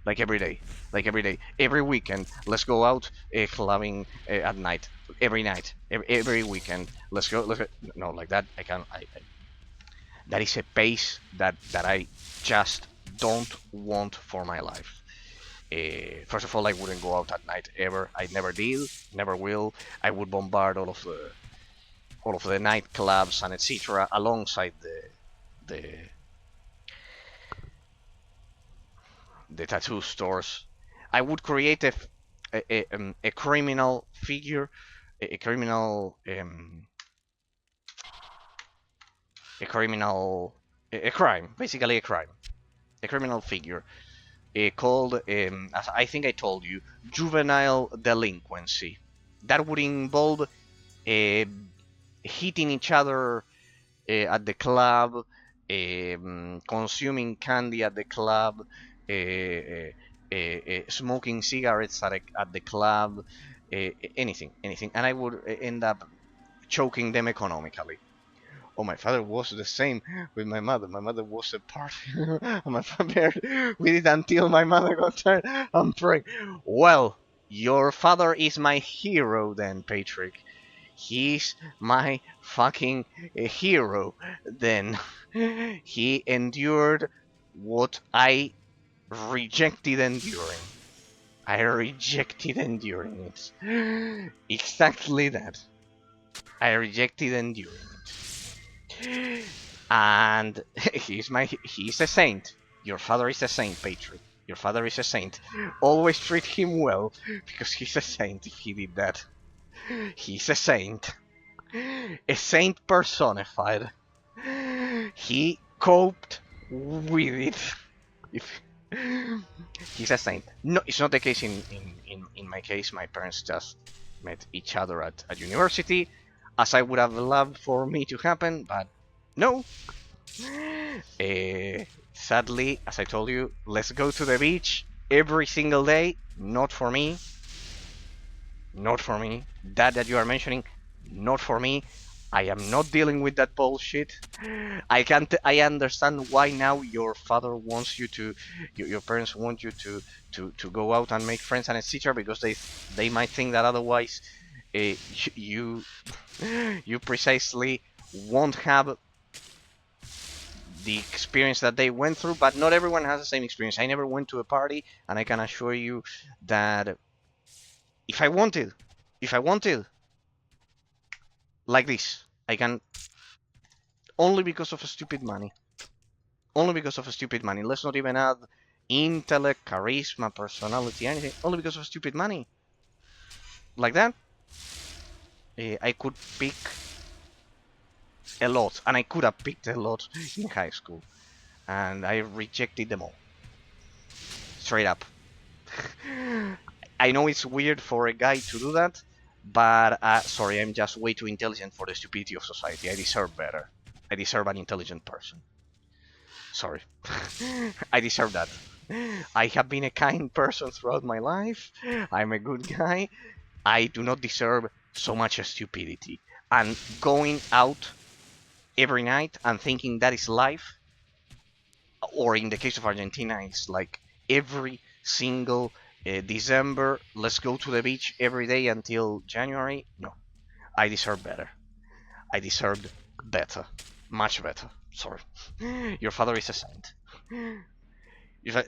like every day, every weekend. Let's go out clubbing at night, every weekend. Let's go. No, like that. That is a pace that I just don't want for my life. First of all, I wouldn't go out at night ever. I never did, never will. I would bombard all of the nightclubs and etc. alongside the the tattoo stores. I would create a criminal figure, a criminal a criminal a crime, basically a criminal figure called, as I think I told you, juvenile delinquency. That would involve hitting each other at the club, consuming candy at the club, smoking cigarettes at the club, anything. And I would end up choking them economically. Oh, my father was the same with my mother. My mother was a party. My father, we did until my mother got tired and prayed. Well, your father is my hero then, Patrick. He's my fucking hero then. He endured what I rejected enduring. I rejected enduring it. Exactly that. I rejected enduring it. And he's a saint. Your father is a saint, Patrick. Your father is a saint. Always treat him well, because he's a saint if he did that. He's a saint. A saint personified. He coped with it. If he's a saint. No, it's not the case in my case. My parents just met each other at university, as I would have loved for me to happen, but no. Sadly, as I told you, let's go to the beach every single day. Not for me. Not for me. That you are mentioning, not for me. I am not dealing with that bullshit. I can't. I understand why now your father wants you to, your parents want you to go out and make friends and etc. Because they might think that otherwise, you you precisely won't have the experience that they went through. But not everyone has the same experience. I never went to a party, and I can assure you that if I wanted, like this, I can, only because of stupid money. Only because of stupid money. Let's not even add intellect, charisma, personality, anything. Only because of stupid money. Like that, I could pick a lot, and I could have picked a lot in high school, and I rejected them all. Straight up. I know it's weird for a guy to do that, but sorry, I'm just way too intelligent for the stupidity of society. I deserve better. I deserve an intelligent person. Sorry. I deserve that. I have been a kind person throughout my life. I'm a good guy. I do not deserve so much stupidity. And going out every night and thinking that is life, or in the case of Argentina, it's like every single December, let's go to the beach every day until January. No, I deserve better. I deserved better. Much better. Sorry. Your father is a saint.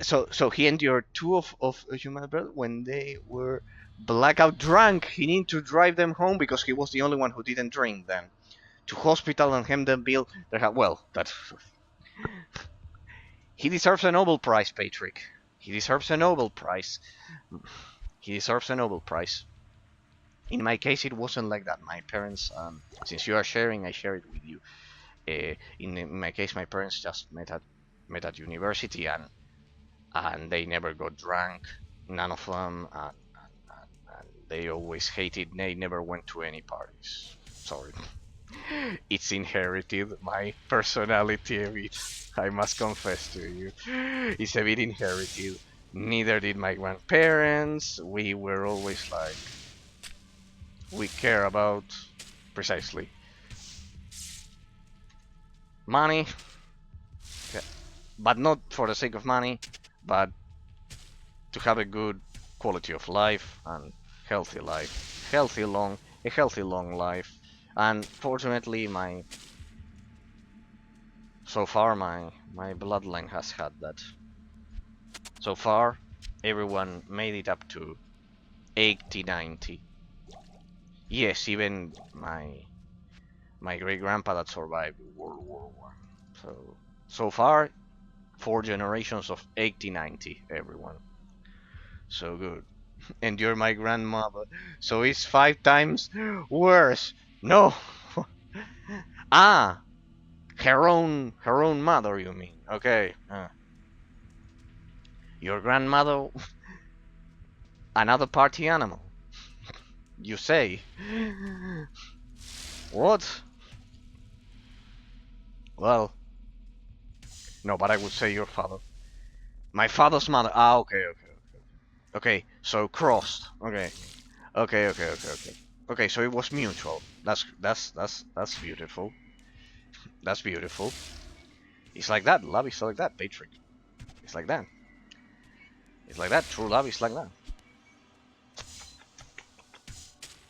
So he endured two of human birth when they were blackout drunk. He needed to drive them home because he was the only one who didn't drink then. To hospital and have them bill. Well, that he deserves a Nobel Prize, Patrick. He deserves a Nobel Prize. He deserves a Nobel Prize. In my case, it wasn't like that. My parents, since you are sharing, I share it with you. In my case, my parents just met at university, and they never got drunk, none of them, and they always hated. They never went to any parties. Sorry. It's inherited, my personality a bit. I must confess to you, it's a bit inherited. Neither did my grandparents. We were always like, we care about precisely money, but not for the sake of money, but to have a good quality of life and healthy life, a healthy long life. And fortunately, so far my bloodline has had that. So far, everyone made it up to 80, 90. Yes, even my great grandpa that survived World War One. So far, 4 generations of 80, 90, everyone. So good. And you're my grandmother, so it's 5 times worse. No. Ah, her own mother, you mean? Okay. Your grandmother, another party animal. You say? What? Well, no, but I would say your father. My father's mother. Ah, okay, okay, okay. Okay, so crossed. Okay, okay, okay, okay, okay. Okay, so it was mutual. That's beautiful. That's beautiful. It's like that. Love is like that, Patrick. It's like that. It's like that. True love is like that.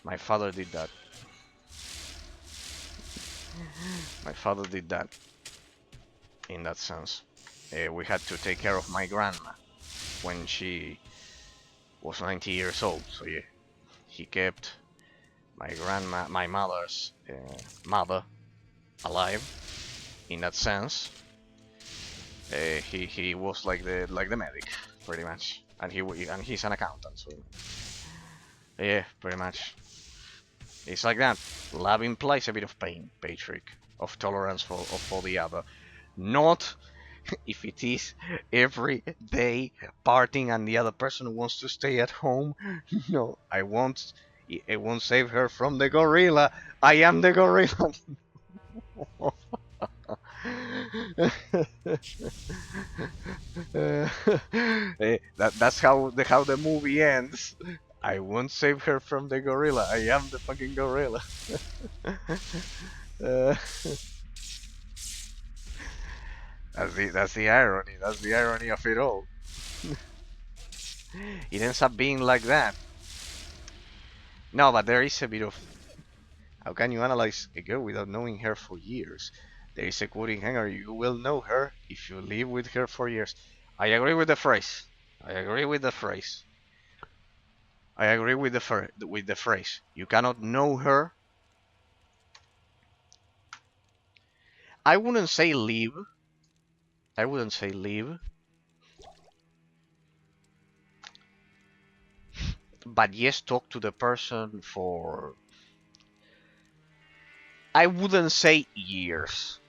My father did that. My father did that. In that sense, we had to take care of my grandma when she was 90 years old. So yeah, he kept my mother's mother alive. In that sense, he was like the medic, pretty much, and he's an accountant. So yeah, pretty much. It's like that. Love implies a bit of pain, Patrick, of tolerance for the other. Not if it is every day partying and the other person wants to stay at home. No, I won't. It won't save her from the gorilla. I am the gorilla. That's how the movie ends. I won't save her from the gorilla. I am the fucking gorilla. uh, that's the irony. That's the irony of it all. It ends up being like that. No, but there is a bit of how can you analyze a girl without knowing her for years? There is a quote in Hanger, you will know her if you live with her for years. I agree with the phrase. I agree with the phrase. I agree with the phrase. You cannot know her. I wouldn't say live. I wouldn't say live. But yes, talk to the person for... I wouldn't say years.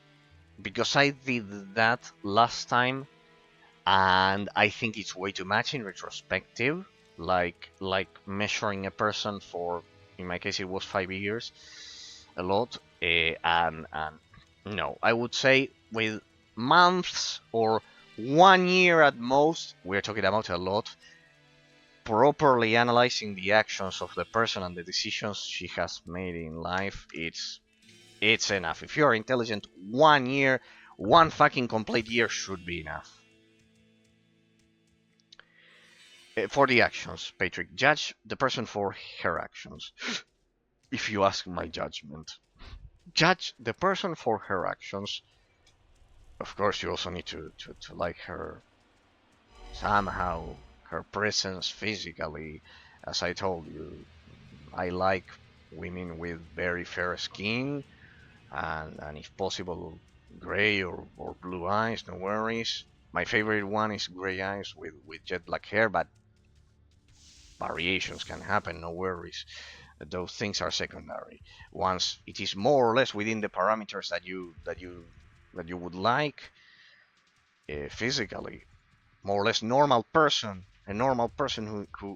Because I did that last time. And I think it's way too much in retrospective. Like measuring a person for, in my case, it was 5 years. A lot. And no, I would say with months or 1 year at most, we're talking about a lot, properly analyzing the actions of the person and the decisions she has made in life, it's enough. If you're intelligent, 1 year, one fucking complete year should be enough. For the actions, Patrick, judge the person for her actions. If you ask my judgment, judge the person for her actions. Of course, you also need to like her somehow, her presence physically. As I told you, I like women with very fair skin, and if possible, gray or blue eyes, no worries. My favorite one is gray eyes with jet black hair, but variations can happen, no worries. Those things are secondary. Once it is more or less within the parameters that you would like, physically, more or less normal person, a normal person who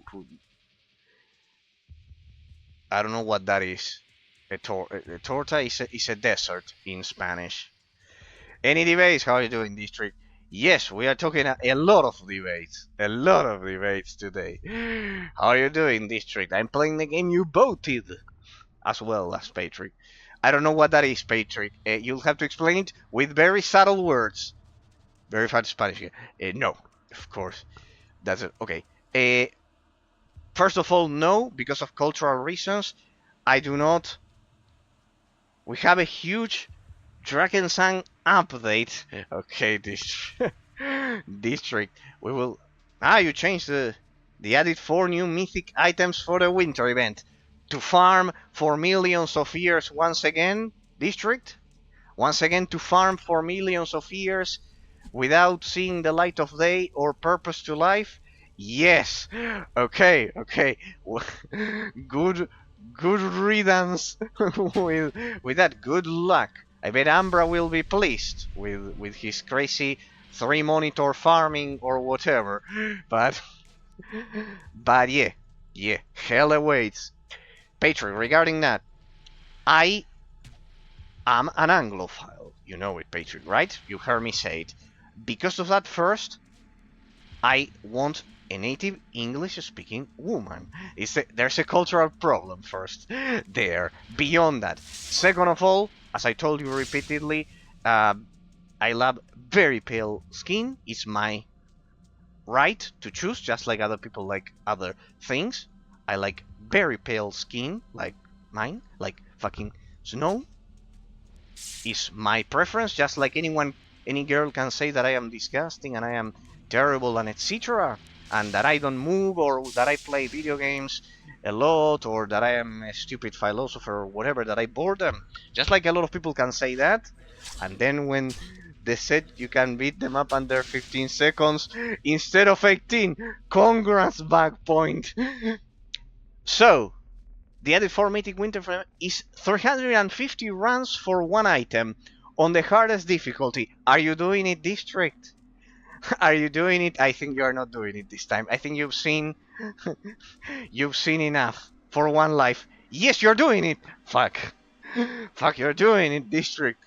I don't know what that is. A torta is a desert in Spanish. Any debates? How are you doing, District? Yes, we are talking a lot of debates. A lot of debates today. How are you doing, District? I'm playing the game you voted, as well as Patrick. I don't know what that is, Patrick. You'll have to explain it with very subtle words. Very fast Spanish. No, of course. That's it. Okay. Uh, First of all, no, because of cultural reasons. I do not. We have a huge Drakensang update. Okay, this district. We will. You changed the added 4 new mythic items for the winter event. To farm for millions of years once again, district. Once again, to farm for millions of years without seeing the light of day or purpose to life? Yes. Okay, okay. Good good riddance with that. Good luck. I bet Ambra will be pleased with his crazy 3 monitor farming or whatever. But yeah. Yeah. Hell awaits. Patrick, regarding that, I am an Anglophile. You know it, Patrick, right? You heard me say it. Because of that, first, I want a native English-speaking woman. There's a cultural problem first there. Beyond that, second of all, as I told you repeatedly, uh, I love very pale skin. It's my right to choose, just like other people like other things. I like very pale skin, like mine, like fucking snow. Is my preference, just like any girl can say that I am disgusting and I am terrible and etc. And that I don't move or that I play video games a lot or that I am a stupid philosopher or whatever, that I bore them. Just like a lot of people can say that. And then when they said you can beat them up under 15 seconds instead of 18, congrats, back point. So, the added 4 mythic winter frame is 350 runs for one item on the hardest difficulty. Are you doing it, District? Are you doing it? I think you are not doing it this time. I think you've seen enough for one life. Yes, you're doing it. Fuck. Fuck, you're doing it, District.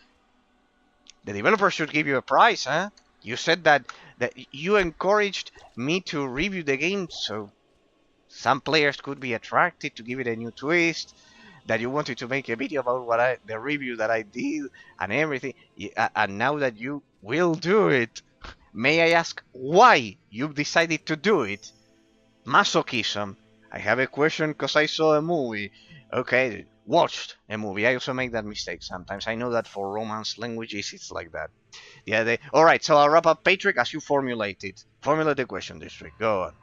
The developer should give you a prize, huh? You said that you encouraged me to review the game, so some players could be attracted to give it a new twist, that you wanted to make a video about the review that I did and everything. And now that you will do it, may I ask why you decided to do it? Masochism. I have a question because I saw a movie. Okay, watched a movie. I also make that mistake sometimes. I know that for Romance languages it's like that. Yeah. All right. So I'll wrap up, Patrick, as you formulate it. Formulate the question, District. Go on.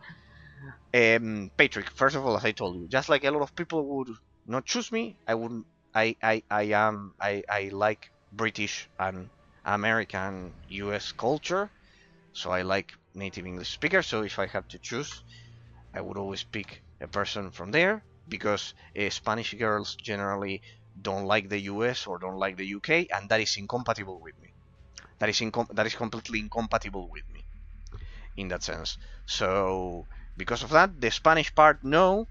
Patrick, first of all, as I told you, just like a lot of people would not choose me, I wouldn't. I like British and American U.S. culture, so I like native English speakers. So if I had to choose, I would always pick a person from there because Spanish girls generally don't like the U.S. or don't like the U.K. and that is incompatible with me. That is completely incompatible with me in that sense. So because of that, the Spanish part, no,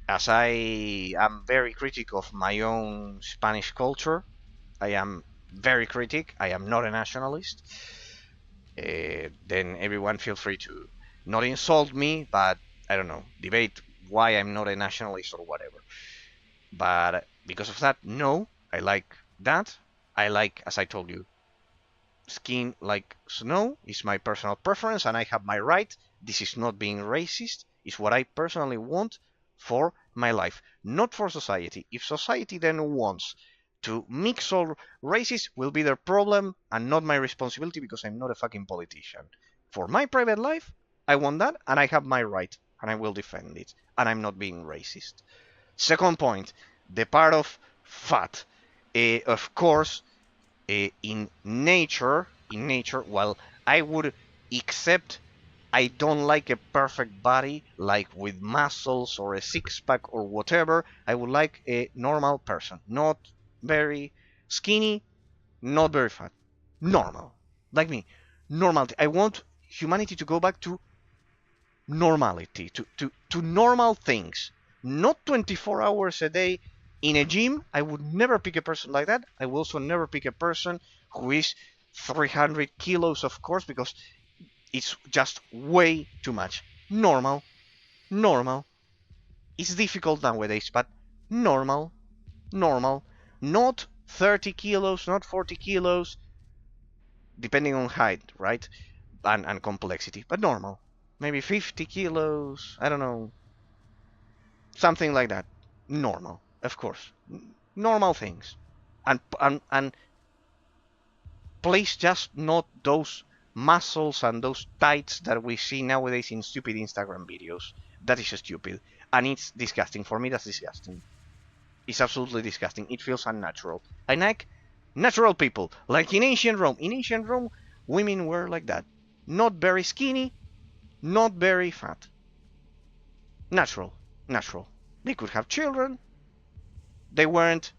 as I am very critic of my own Spanish culture. I am very critic. I am not a nationalist. Then everyone feel free to not insult me, but I don't know, debate why I'm not a nationalist or whatever. But because of that, no, I like that. I like, as I told you, skin like snow is my personal preference and I have my right. This is not being racist. It's what I personally want for my life, not for society. If society then wants to mix all races, will be their problem and not my responsibility because I'm not a fucking politician. For my private life, I want that and I have my right and I will defend it and I'm not being racist. Second point, the part of fat. Of course, in nature, well, I would accept. I don't like a perfect body, like with muscles or a six-pack or whatever. I would like a normal person, not very skinny, not very fat, normal, like me, normality. I want humanity to go back to normality, to normal things, not 24 hours a day in a gym. I would never pick a person like that. I will also never pick a person who is 300 kilos, of course, because it's just way too much. Normal, normal. It's difficult nowadays, but normal, normal. Not 30 kilos, not 40 kilos, depending on height, right? And complexity, but normal. maybe 50 kilos. I don't know, something like that. Normal, of course, normal things, and please just not those muscles and those tights that we see nowadays in stupid Instagram videos. That is stupid, and it's disgusting. For me, that's disgusting. It's absolutely disgusting. It feels unnatural. I like natural people, like in ancient Rome. In ancient Rome, women were like that. Not very skinny, not very fat. Natural. Natural. They could have children. They weren't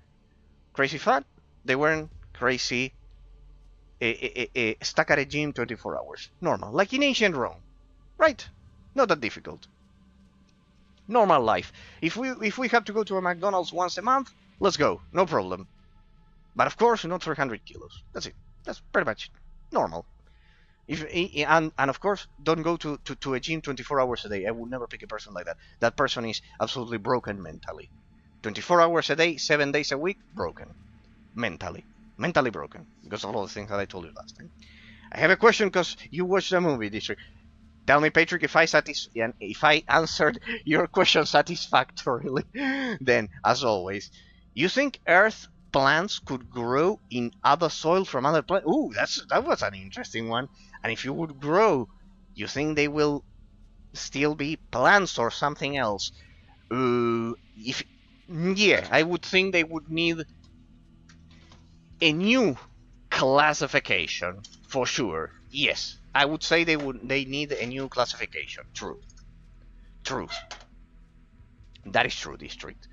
crazy fat. They weren't crazy stuck at a gym 24 hours. Normal. Like in ancient Rome. Right? Not that difficult. Normal life. If we have to go to a McDonald's once a month, let's go. No problem. But of course, not 300 kilos. That's it. That's pretty much normal. And of course, don't go to a gym 24 hours a day. I would never pick a person like that. That person is absolutely broken mentally. 24 hours a day, 7 days a week, broken. Mentally broken. Because of all the things that I told you last time. I have a question because you watched the movie, District. Tell me, Patrick, if I answered your question satisfactorily, then, as always, you think Earth plants could grow in other soil from other planets? Ooh, that was an interesting one. And if you would grow, you think they will still be plants or something else? If yeah, I would think they would need a new classification for sure. Yes, I would say they need a new classification. True. That is true, District.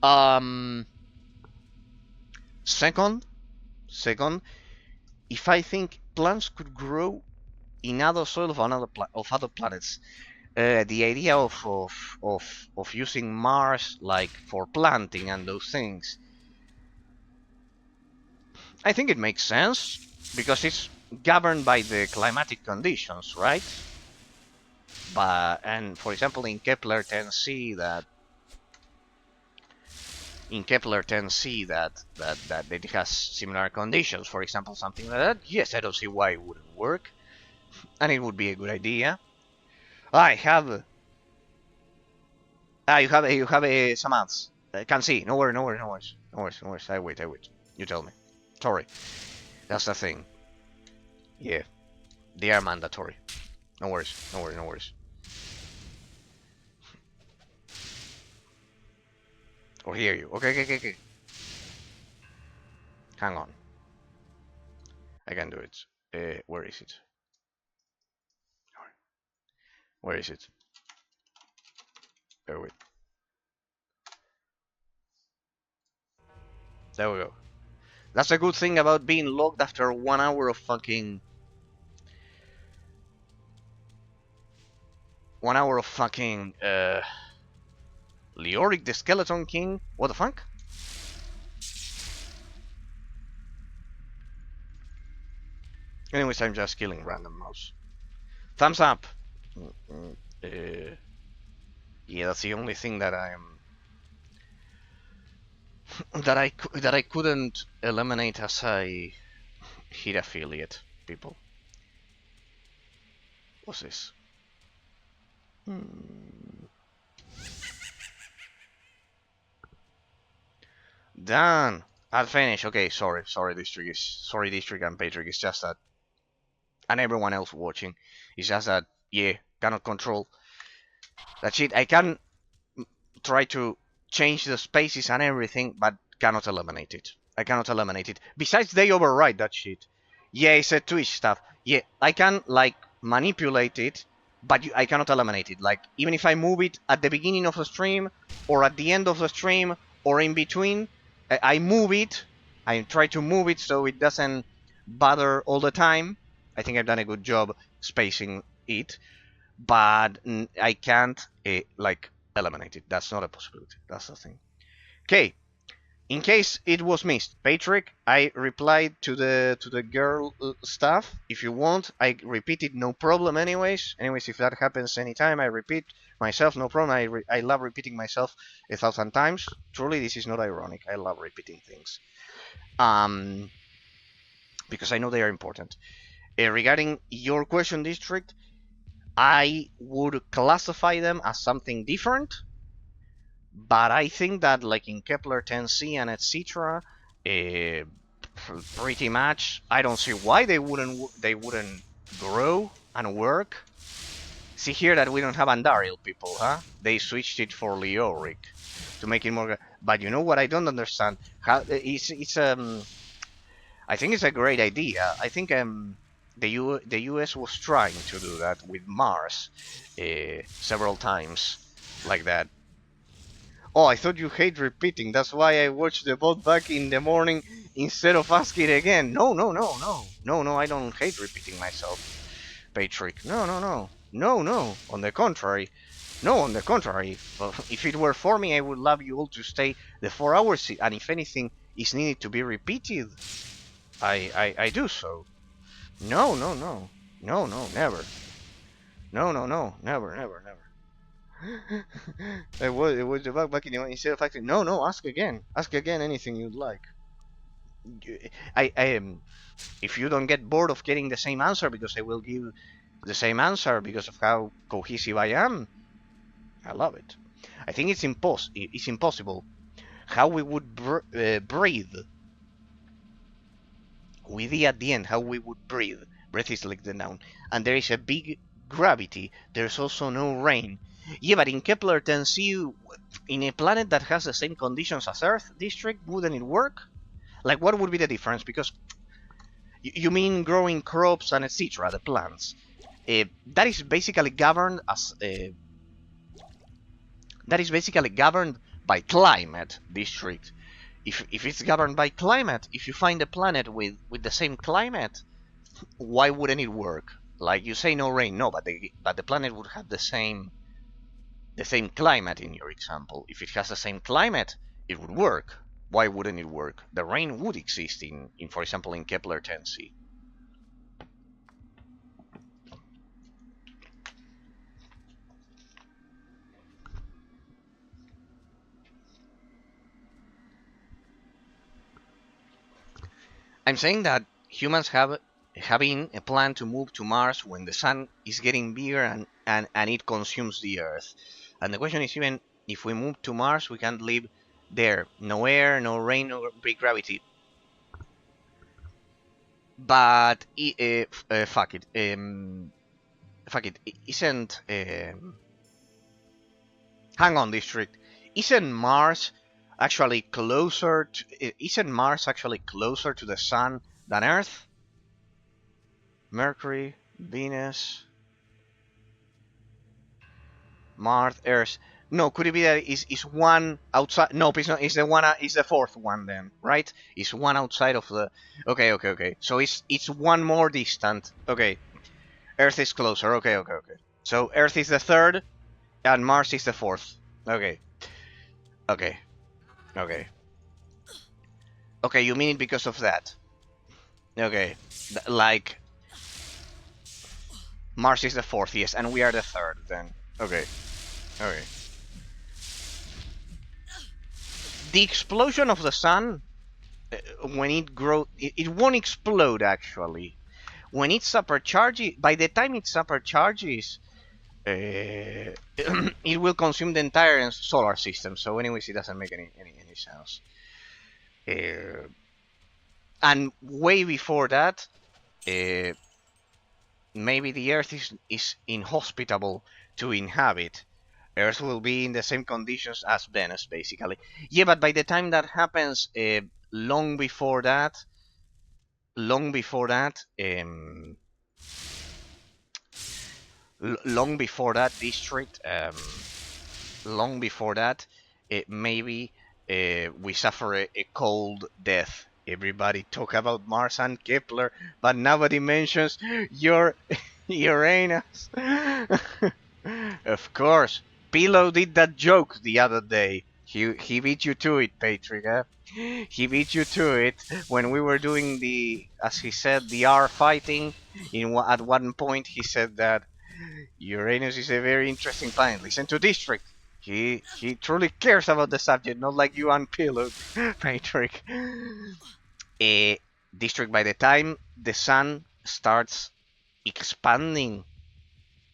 Um, second, if I think plants could grow in other soil of other planets, the idea of using Mars like for planting and those things, I think it makes sense because it's governed by the climatic conditions, right? And for example, in Kepler 10c that it has similar conditions. For example, something like that. Yes, I don't see why it wouldn't work, and it would be a good idea. I have. You have a some ads. I can see. No worries. I wait. You tell me. Sorry, that's the thing. Yeah, they are mandatory. No worries. Or hear you. Okay. Hang on. I can do it. Where is it? Where is it? Wait. There we go. That's a good thing about being logged after 1 hour of fucking... 1 hour of fucking... Leoric the Skeleton King? What the fuck? Anyways, I'm just killing random mouse. Thumbs up! Yeah, that's the only thing that I'm... that I couldn't eliminate as I hit affiliate people. What's this? Done. I'll finish. Okay, sorry, District and Patrick. It's just that, and everyone else watching, it's just that. Yeah, cannot control. That's it. I can try to change the spaces and everything, but cannot eliminate it. I cannot eliminate it. Besides, they override that shit. Yeah, it's a Twitch stuff. Yeah, I can like manipulate it, but I cannot eliminate it. Like even if I move it at the beginning of the stream, or at the end of the stream, or in between, I move it. I try to move it so it doesn't bother all the time. I think I've done a good job spacing it, but I can't like eliminate it. That's not a possibility. That's the thing. Okay. In case it was missed, Patrick, I replied to the girl stuff. If you want, I repeat it, no problem. Anyways, if that happens anytime, I repeat myself, no problem. I love repeating myself 1,000 times. Truly, this is not ironic. I love repeating things, because I know they are important. Regarding your question, District, I would classify them as something different, but I think that like in Kepler 10c and etc., pretty much I don't see why they wouldn't grow and work. See here that we don't have Andariel people, huh? They switched it for Leoric to make it more. But you know what I don't understand? How it's I think it's a great idea. I think the US was trying to do that with Mars several times like that. Oh, I thought you hate repeating. That's why I watched the bot back in the morning instead of asking it again. No, no, no, no. No, no, I don't hate repeating myself, Patrick. No, no, no. No, no. On the contrary. No, on the contrary. Well, if it were for me, I would love you all to stay the 4 hours, and if anything is needed to be repeated, I do so. No, no, no. No, no, never. No, no, no. Never, never, never. it was the bug back in the instead of acting. No, no, ask again. Ask again anything you'd like. I am. If you don't get bored of getting the same answer, because I will give the same answer because of how cohesive I am, I love it. I think it's impossible. How we would breathe. With the at the end, how we would breathe. Breath is like the noun. And there is a big gravity. There's also no rain. Yeah, but in Kepler 10c, in a planet that has the same conditions as Earth district, wouldn't it work? Like, what would be the difference? Because you mean growing crops and etc. The plants. That is basically governed as that is basically governed by climate district. If it's governed by climate, if you find a planet with the same climate, why wouldn't it work? Like you say, no rain, no, but the planet would have the same climate in your example. If it has the same climate, it would work. Why wouldn't it work? The rain would exist in for example, in Kepler 10c. I'm saying that humans have having a plan to move to Mars when the sun is getting bigger and it consumes the Earth. And the question is, even if we move to Mars, we can't live there. No air, no rain, no big gravity. But fuck it. Fuck it. Isn't hang on, district. Isn't Mars actually closer to? Isn't Mars actually closer to the sun than Earth? Mercury, Venus, Mars, Earth. No, could it be that is one outside? No, it's not. It's the one. It's the fourth one then, right? It's one outside of the. Okay, okay, okay. So it's one more distant. Okay, Earth is closer. Okay, okay, okay. So Earth is the third, and Mars is the fourth. Okay, okay, okay. Okay, you mean it because of that? Okay, like Mars is the fourth, yes, and we are the third then. Okay, okay. The explosion of the sun, when it grows, it won't explode actually. When it supercharges, by the time it supercharges, it will consume the entire solar system. So anyways, it doesn't make any sense. And way before that, maybe the Earth is inhospitable to inhabit. Earth will be in the same conditions as Venus, basically. Yeah, but by the time that happens, long before that, long before that, long before that district, long before that, maybe we suffer a cold death. Everybody talk about Mars and Kepler, but nobody mentions your Uranus. Of course, Pillow did that joke the other day. He beat you to it, Patrick. Huh? He beat you to it when we were doing the, as he said, the R fighting. At one point, he said that Uranus is a very interesting planet. Listen to District. He truly cares about the subject, not like you and Pillow, Patrick. District, by the time the sun starts expanding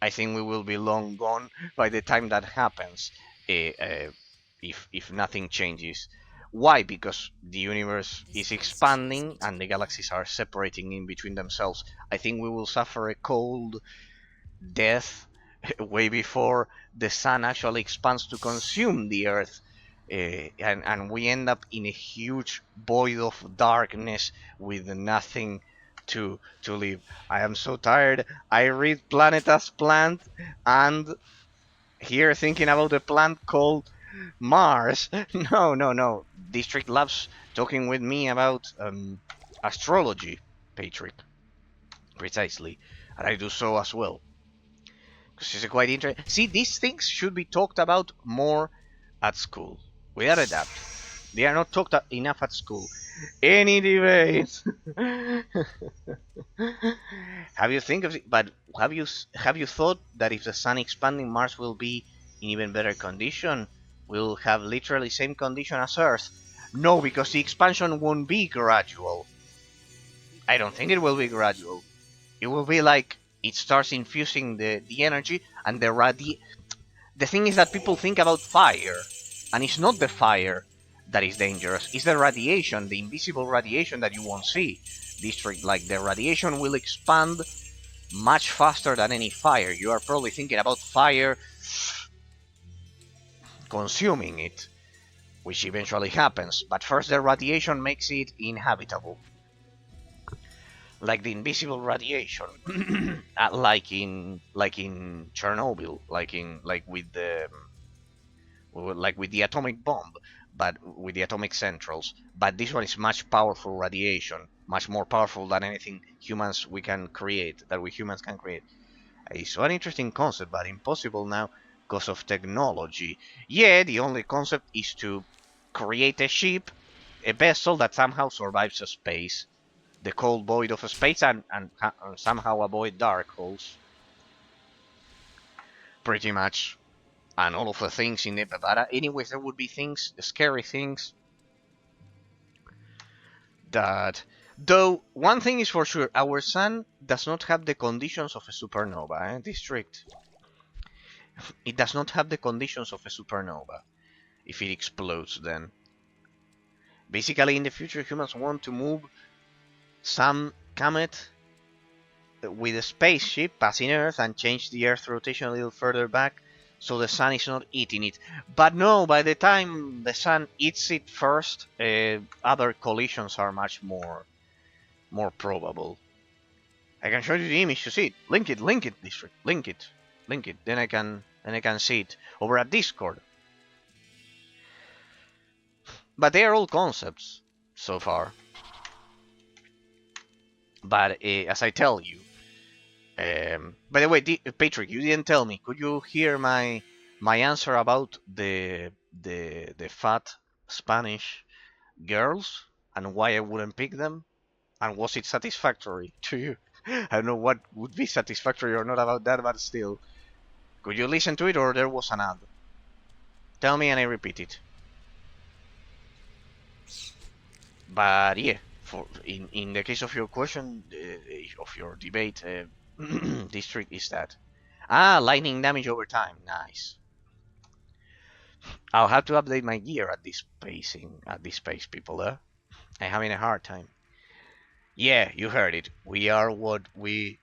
I think we will be long gone by the time that happens, if nothing changes. Why? Because the universe is expanding and the galaxies are separating in between themselves. I think we will suffer a cold death way before the sun actually expands to consume the earth. And we end up in a huge void of darkness with nothing to live. I am so tired. I read Planet as Plant and here thinking about a plant called Mars. No, no, no. District Labs talking with me about astrology, Patrick. Precisely. And I do so as well. Because it's quite interesting. See, these things should be talked about more at school. Without a doubt. They are not talked enough at school. Any debate. Have you think of it? But have you thought that if the sun expanding, Mars will be in even better condition? We'll have literally same condition as Earth. No, because the expansion won't be gradual. I don't think it will be gradual. It will be like it starts infusing the energy and the thing is that people think about fire, and it's not the fire that is dangerous. It's the radiation, the invisible radiation that you won't see. District, like the radiation will expand much faster than any fire. You are probably thinking about fire consuming it, which eventually happens. But first, the radiation makes it inhabitable, like the invisible radiation, like in Chernobyl, like with the atomic bomb, but with the atomic centrals. But this one is much powerful radiation, much more powerful than anything we humans can create. It's an interesting concept, but impossible now because of technology. Yeah, the only concept is to create a ship, a vessel that somehow survives a space, the cold void of space, and somehow avoid dark holes. Pretty much. And all of the things in it. But anyways, there would be things, scary things, that. Though, one thing is for sure, our sun does not have the conditions of a supernova, District. It does not have the conditions of a supernova. If it explodes, then. Basically, in the future, humans want to move some comet with a spaceship passing Earth and change the Earth rotation a little further back so the sun is not eating it. But no, by the time the sun eats it first, other collisions are much more probable. I can show you the image to see it. Link it, District. Link it. Then I can see it over at Discord. But they are all concepts so far. But as I tell you, by the way, Patrick, you didn't tell me. Could you hear my answer about the fat Spanish girls and why I wouldn't pick them? And was it satisfactory to you? I don't know what would be satisfactory or not about that, but still. Could you listen to it or there was an ad? Tell me and I repeat it. But yeah, in the case of your question, of your debate, district is that. Lightning damage over time. Nice. I'll have to update my gear at this pace, people. I'm having a hard time. Yeah, you heard it. We are what we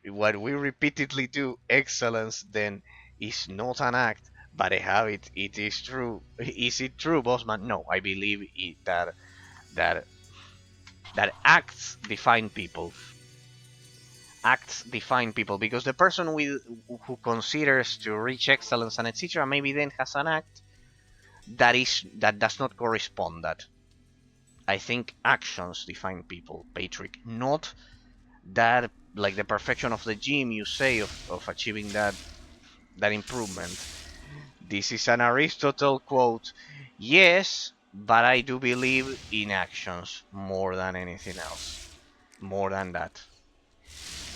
repeatedly do. Excellence then is not an act, but a habit. It is true. Is it true, Bossman? No, I believe that that acts define people, because the person who considers to reach excellence and etc. maybe then has an act that does not correspond. That I think actions define people, Patrick, not that, like the perfection of the gym you say, of achieving that improvement. This is an Aristotle quote. Yes, but I do believe in actions more than anything else. More than that.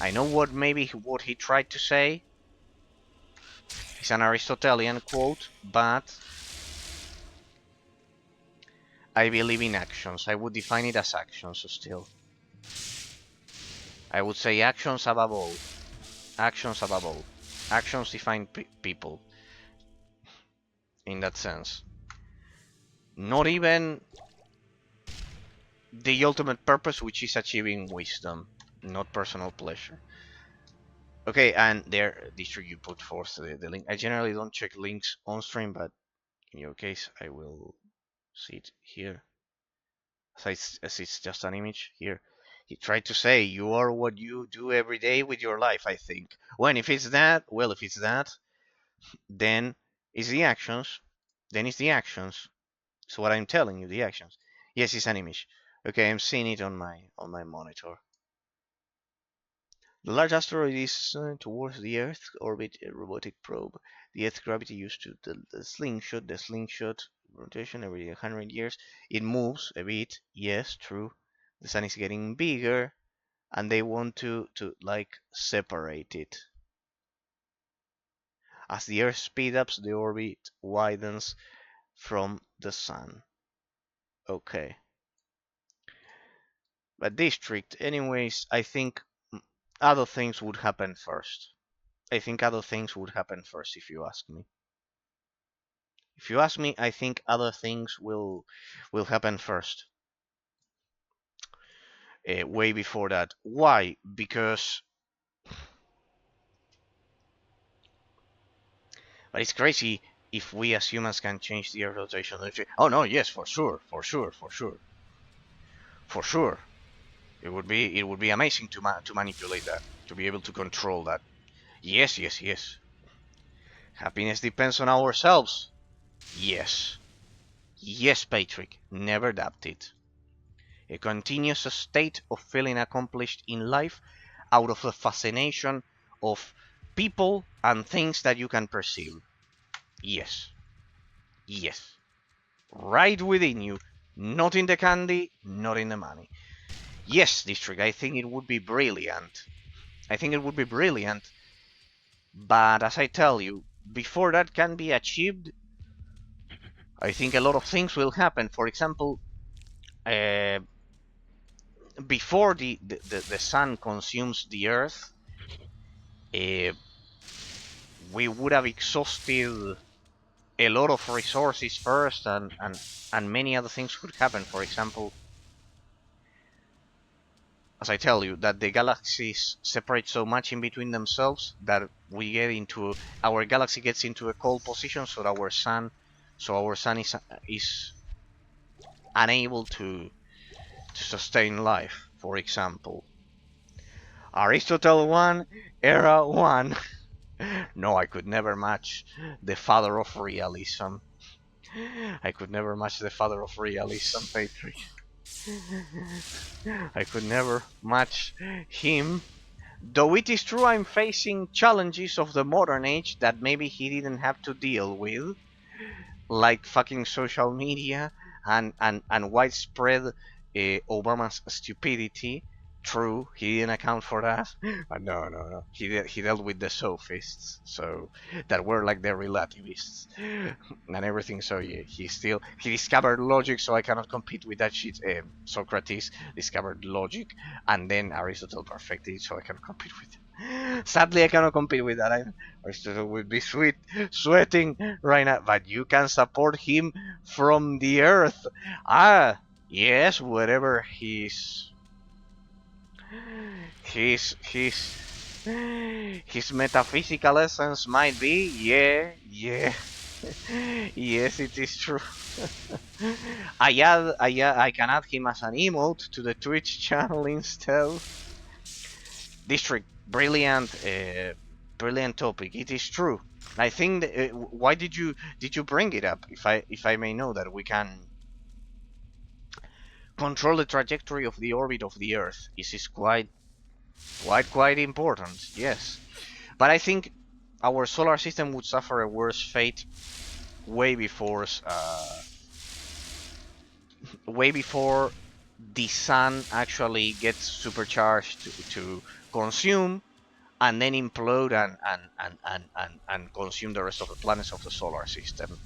I know what he tried to say. It's an Aristotelian quote, but I believe in actions. I would define it as actions still. I would say actions above all. Actions above all. Actions define people in that sense. Not even the ultimate purpose, which is achieving wisdom, not personal pleasure. Okay, and there, District, you put forth the link. I generally don't check links on stream, but in your case, I will see it here. As it's just an image here. He tried to say, you are what you do every day with your life, I think. When if it's that, well, if it's that, then it's the actions. Then it's the actions. So what I'm telling you, the actions. Yes, it's an image. Okay, I'm seeing it on my monitor. The large asteroid is towards the Earth orbit a robotic probe. The Earth's gravity used to the slingshot rotation every 100 years. It moves a bit. Yes, true. The sun is getting bigger, and they want to like separate it. As the Earth speeds up, the orbit widens from the sun. Okay. But District, anyways, I think other things would happen first. I think other things would happen first if you ask me. If you ask me, I think other things will happen first. Way before that. Why? Because but it's crazy if we as humans can change the Earth rotation. Oh no, yes, for sure, for sure, for sure, for sure. It would be amazing to manipulate that, to be able to control that. Yes, yes, yes. Happiness depends on ourselves. Yes. Yes, Patrick. Never doubt it. A continuous state of feeling accomplished in life out of the fascination of people and things that you can perceive. Yes. Yes. Right within you. Not in the candy, not in the money. Yes, District, I think it would be brilliant. I think it would be brilliant. But as I tell you, before that can be achieved, I think a lot of things will happen. For example, uh, before the sun consumes the earth, uh, we would have exhausted a lot of resources first, and many other things could happen. For example, as I tell you, that the galaxies separate so much in between themselves that we get into our galaxy gets into a cold position, so our sun is unable to sustain life. For example, Aristotle 1, Era 1. No, I could never match the father of realism. I could never match the father of realism, Patrick. I could never match him. Though it is true I'm facing challenges of the modern age that maybe he didn't have to deal with, like fucking social media and widespread Obama's stupidity. True, he didn't account for that. No, no, no. He dealt with the sophists, so that were like the relativists and everything. So yeah, he discovered logic, so I cannot compete with that shit. Socrates discovered logic, and then Aristotle perfected it, so I cannot compete with it. Sadly, I cannot compete with that. Aristotle would be sweating right now, but you can support him from the earth. Ah, yes, whatever his his metaphysical essence might be. Yeah, yeah. Yes, it is true. I can add him as an emote to the Twitch channel instead. District, brilliant topic. It is true. I think that, why did you bring it up? If I may know that we can control the trajectory of the orbit of the Earth. This is quite important. Yes, but I think our solar system would suffer a worse fate way before the sun actually gets supercharged to consume and then implode and consume the rest of the planets of the solar system.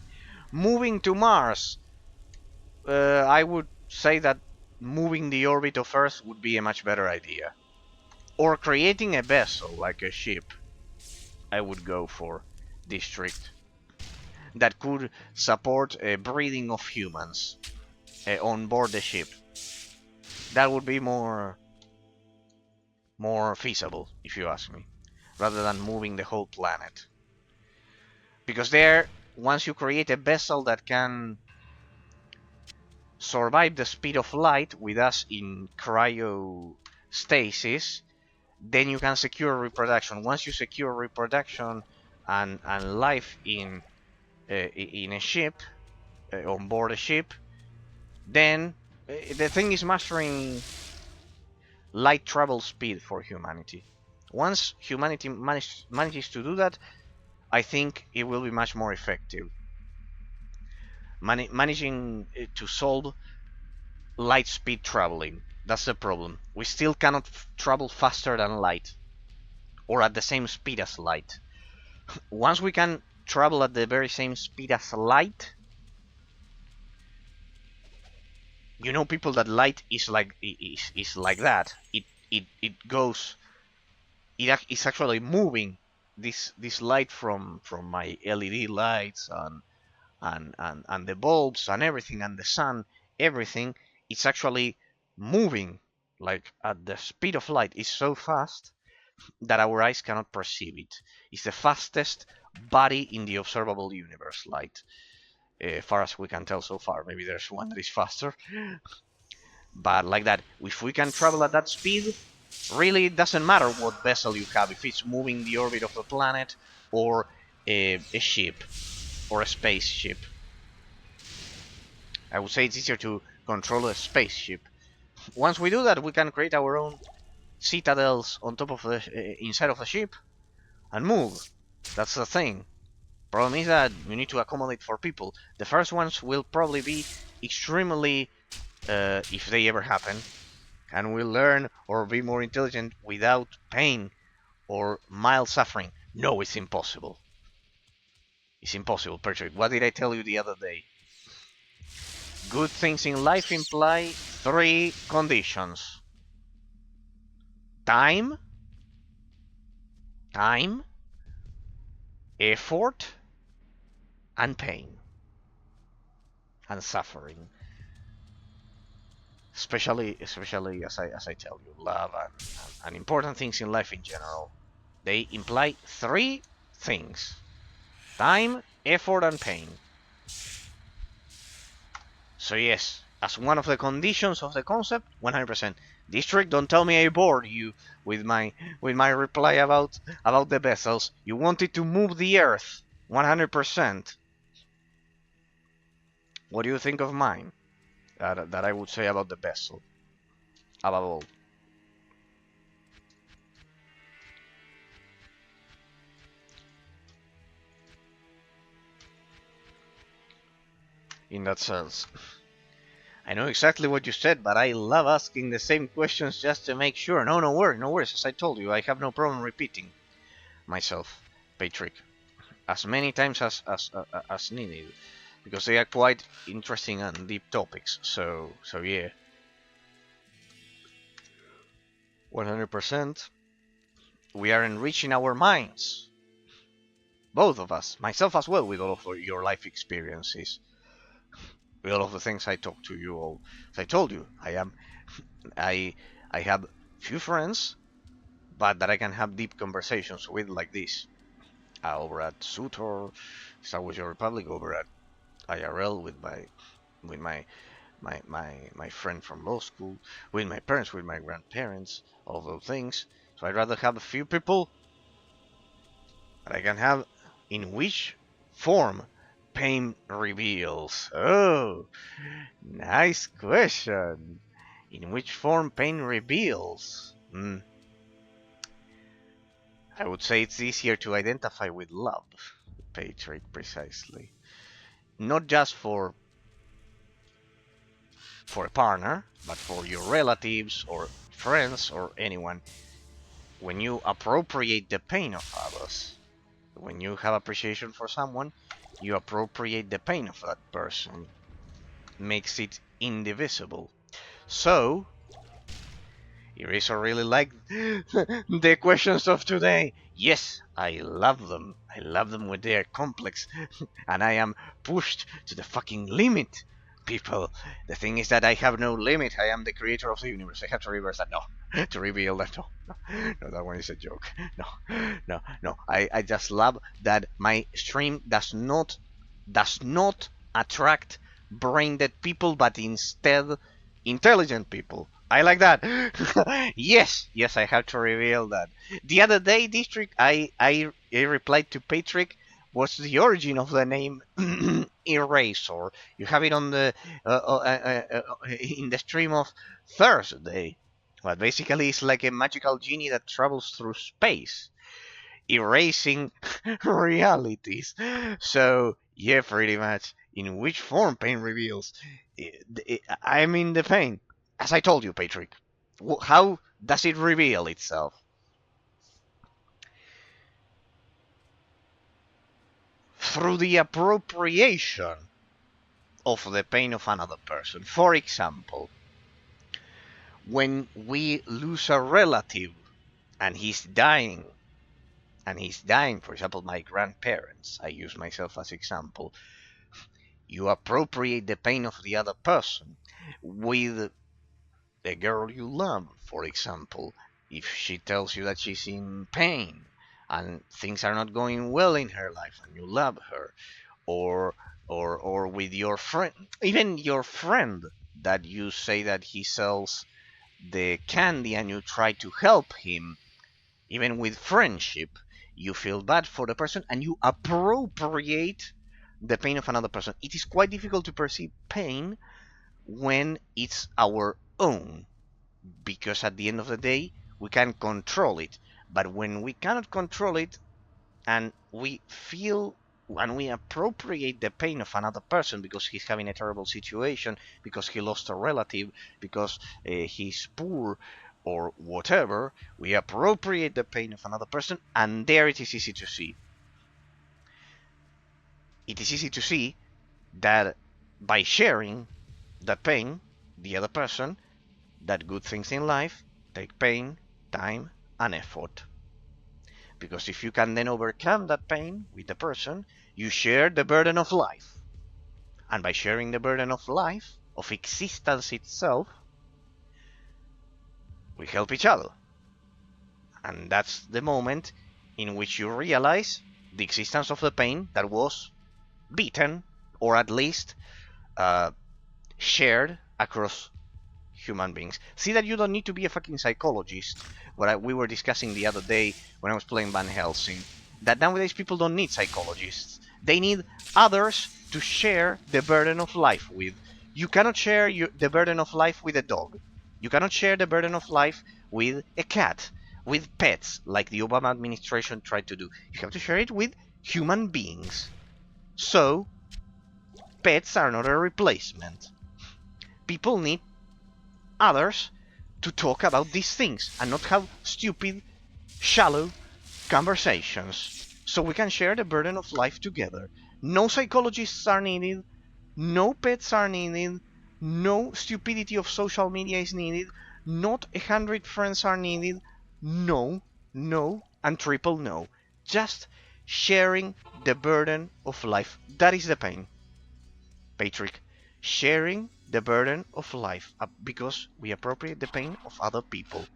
Moving to Mars, I would say that moving the orbit of Earth would be a much better idea. Or creating a vessel, like a ship. I would go for district that could support breeding of humans on board the ship. That would be more feasible, if you ask me, rather than moving the whole planet. Because there, once you create a vessel that can survive the speed of light with us in cryostasis, then you can secure reproduction. Once you secure reproduction and life in a ship, on board a ship, then the thing is mastering light travel speed for humanity. Once humanity manages to do that, I think it will be much more effective. Managing to solve light speed traveling. That's the problem. We still cannot travel faster than light, or at the same speed as light. Once we can travel at the very same speed as light, you know, people, that light is like that. It goes. It's actually moving this light from my LED lights and the bulbs and everything and the sun, everything. It's actually moving like at the speed of light. It's so fast that our eyes cannot perceive it. It's the fastest body in the observable universe, light. Far as we can tell so far. Maybe there's one that is faster. But like that, if we can travel at that speed, really it doesn't matter what vessel you have, if it's moving the orbit of the planet or a ship or a spaceship. I would say it's easier to control a spaceship. Once we do that, we can create our own citadels on top of the inside of the ship and move. That's the thing. Problem is that you need to accommodate for people. The first ones will probably be extremely, if they ever happen, and will learn or be more intelligent without pain or mild suffering. No, it's impossible. It's impossible, Patrick. What did I tell you the other day? Good things in life imply 3 conditions. Time, effort, and pain. And suffering. Especially as I tell you, love and important things in life in general. They imply 3 things. Time, effort, and pain. So yes, as one of the conditions of the concept, 100%. District, don't tell me I bored you with my reply about the vessels. You wanted to move the Earth, 100%. What do you think of mine? That I would say about the vessel, above all. In that sense. I know exactly what you said, but I love asking the same questions just to make sure. No worries. As I told you, I have no problem repeating myself, Patrick, as many times as needed, because they are quite interesting and deep topics. So yeah, 100%. We are enriching our minds, both of us, myself as well, with all of your life experiences. With all of the things I talked to you all. As I told you, I have few friends, but that I can have deep conversations with like this. Over at Sutor, Star Wars Your Republic, over at IRL with my friend from law school, with my parents, with my grandparents, all those things. So I'd rather have a few people that I can have in which form pain reveals. Oh, nice question. In which form pain reveals? I would say it's easier to identify with love, Patrick, precisely. Not just for a partner, but for your relatives or friends or anyone. When you appropriate the pain of others, when you have appreciation for someone, you appropriate the pain of that person. Makes it indivisible. So, Eraser really liked the questions of today. Yes, I love them. I love them when they are complex. And I am pushed to the fucking limit. People, the thing is that I have no limit. I am the creator of the universe. I have to reverse that. No. To reveal that. No. No, that one is a joke. No. I just love that my stream does not attract brain dead people, but instead intelligent people. I like that. Yes, I have to reveal that. The other day, District, I replied to Patrick. What's the origin of the name Eraser? You have it on the in the stream of Thursday. But basically, it's like a magical genie that travels through space, erasing realities. So yeah, pretty much. In which form pain reveals? I'm in the pain, as I told you, Patrick. How does it reveal itself? Through the appropriation of the pain of another person. For example, when we lose a relative and he's dying, for example, my grandparents, I use myself as example, you appropriate the pain of the other person with the girl you love, for example. If she tells you that she's in pain and things are not going well in her life and you love her, or or with your friend, even your friend that you say that he sells the candy and you try to help him, even with friendship, you feel bad for the person and you appropriate the pain of another person. It is quite difficult to perceive pain when it's our own, because at the end of the day, we can control it. But when we cannot control it and we feel and we appropriate the pain of another person because he's having a terrible situation, because he lost a relative, because he's poor or whatever, we appropriate the pain of another person, and there it is easy to see. It is easy to see that by sharing the pain, the other person, that good things in life take pain, time, and effort. Because if you can then overcome that pain with the person, you share the burden of life. And by sharing the burden of life, of existence itself, we help each other. And that's the moment in which you realize the existence of the pain that was beaten, or at least shared across human beings. See that you don't need to be a fucking psychologist. What we were discussing the other day when I was playing Van Helsing. That nowadays people don't need psychologists. They need others to share the burden of life with. You cannot share the burden of life with a dog. You cannot share the burden of life with a cat, with pets, like the Obama administration tried to do. You have to share it with human beings. So, pets are not a replacement. People need others to talk about these things and not have stupid, shallow conversations. So we can share the burden of life together. No psychologists are needed, no pets are needed, no stupidity of social media is needed, not 100 friends are needed. No, no, and triple no. Just sharing the burden of life. That is the pain, Patrick. Sharing the burden of life because we appropriate the pain of other people.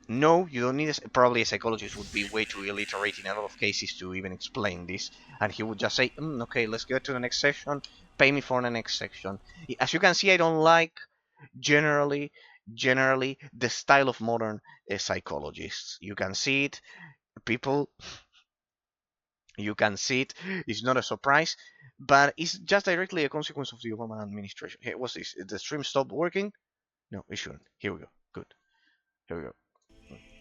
No, you don't need probably a psychologist would be way too illiterate in a lot of cases to even explain this, and he would just say, okay, let's go to the next section, pay me for the next section. As you can see, I don't like generally the style of modern psychologists. You can see it, people, you can see it. It's not a surprise, but it's just directly a consequence of the Obama administration. Hey, what's this? The stream stopped working? No, it shouldn't. Here we go. Good. Here we go.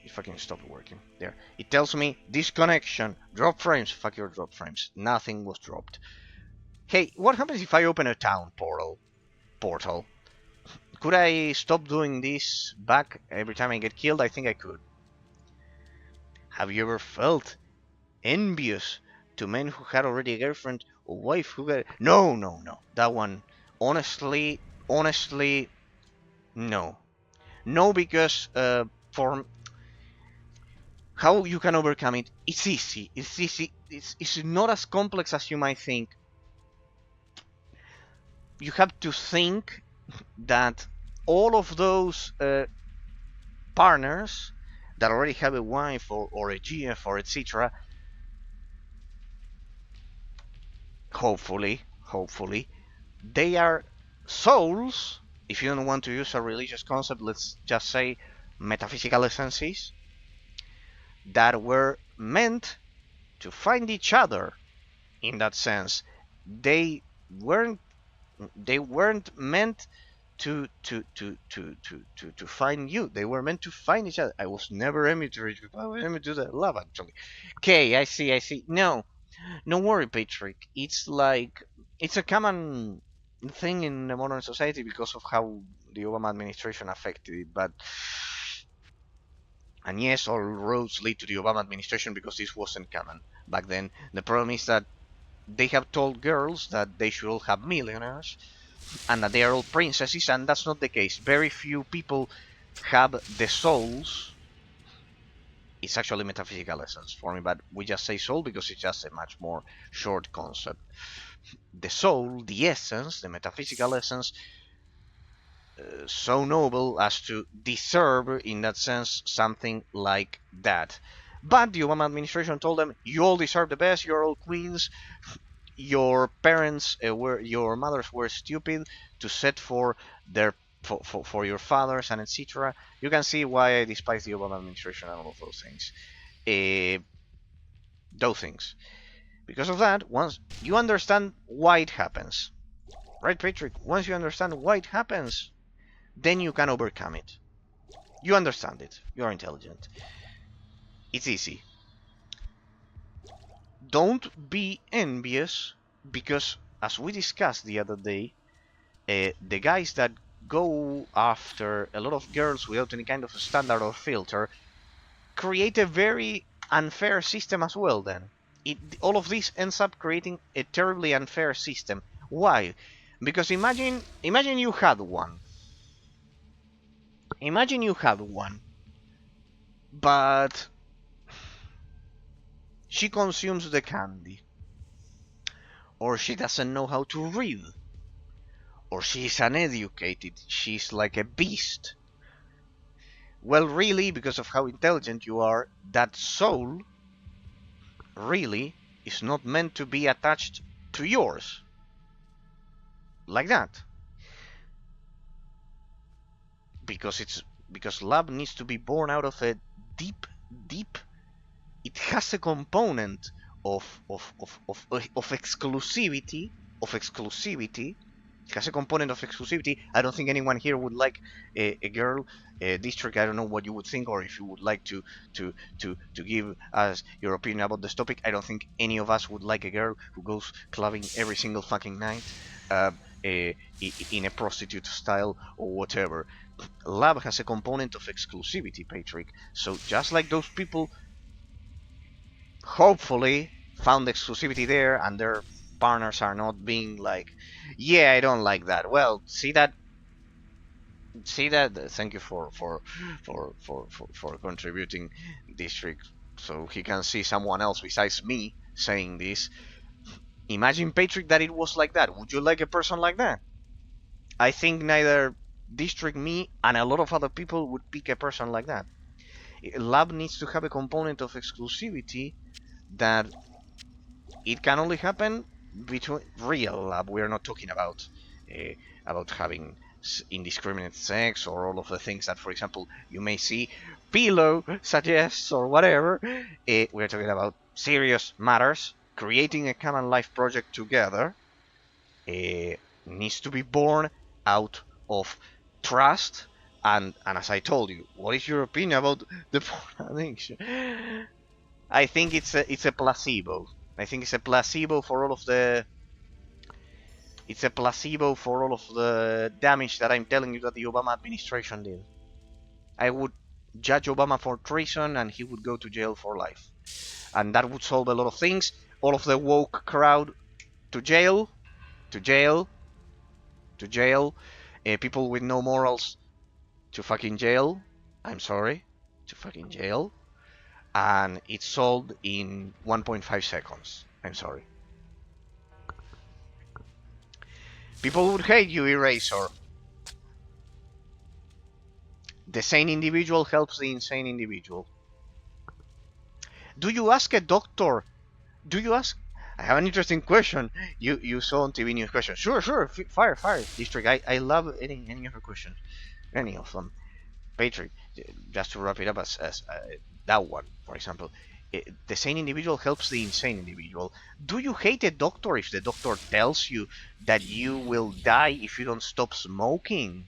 It fucking stopped working. There. It tells me disconnection. Drop frames. Fuck your drop frames. Nothing was dropped. Hey, what happens if I open a town portal? Could I stop doing this back every time I get killed? I think I could. Have you ever felt envious to men who had already a girlfriend or wife who got... No. That one, honestly, no. No, because for how you can overcome it, it's easy. It's easy. It's not as complex as you might think. You have to think that all of those partners that already have a wife or a GF or etc. Hopefully, they are souls. If you don't want to use a religious concept, let's just say metaphysical essences that were meant to find each other. In that sense, they weren't they weren't meant to find you. They were meant to find each other. I was never aiming to reach people. I was aiming to the love, actually. Okay, I see. No, no worry, Patrick. It's a common thing in the modern society because of how the Obama administration affected it. But and yes, all roads lead to the Obama administration because this wasn't common back then. The problem is that they have told girls that they should all have millionaires and that they are all princesses, and that's not the case. Very few people have the souls. It's actually metaphysical essence for me, but we just say soul because it's just a much more short concept. The soul, the essence, the metaphysical essence, so noble as to deserve, in that sense, something like that. But the Obama administration told them, you all deserve the best, you're all queens, your parents your mothers were stupid to set for their for your fathers and etc. You can see why I despise the Obama administration and all of those things. Uh, those things. Because of that, once you understand why it happens, right, Patrick? Once you understand why it happens, then you can overcome it. You understand it. You're intelligent. It's easy. Don't be envious because, as we discussed the other day, the guys that go after a lot of girls without any kind of standard or filter create a very unfair system as well. Then all of this ends up creating a terribly unfair system. Why? Because imagine you had one. Imagine you had one, but she consumes the candy, or she doesn't know how to read, or she's uneducated, she's like a beast. Well, really, because of how intelligent you are, that soul really is not meant to be attached to yours. Like that. Because love needs to be born out of a deep it has a component of exclusivity It has a component of exclusivity. I don't think anyone here would like a girl district. I don't know what you would think, or if you would like to give us your opinion about this topic. I don't think any of us would like a girl who goes clubbing every single fucking night in a prostitute style or whatever. Love has a component of exclusivity, Patrick. So just like those people hopefully found exclusivity there and their partners are not being like, yeah, I don't like that. Well, see that. Thank you for contributing, District, so he can see someone else besides me saying this. Imagine, Patrick, that it was like that. Would you like a person like that? I think neither District, me, and a lot of other people would pick a person like that. Love needs to have a component of exclusivity that it can only happen between real love. We are not talking about having indiscriminate sex or all of the things that, for example, you may see Pillow suggests or whatever. We're talking about serious matters. Creating a common life project together needs to be born out of trust. And as I told you, what is your opinion about the porn addiction? I think it's a placebo. I think it's a placebo for all of the damage that I'm telling you that the Obama administration did. I would judge Obama for treason and he would go to jail for life. And that would solve a lot of things. All of the woke crowd to jail, to jail, to jail. People with no morals to fucking jail. I'm sorry, to fucking jail. And it's sold in 1.5 seconds. I'm sorry. People would hate you, Eraser. The sane individual helps the insane individual. Do you ask a doctor? Do you ask? I have an interesting question. You saw on TV news question. Sure, fire, District. I love any of your questions. Any of them. Patrick, just to wrap it up as that one, for example. The sane individual helps the insane individual. Do you hate a doctor if the doctor tells you that you will die if you don't stop smoking?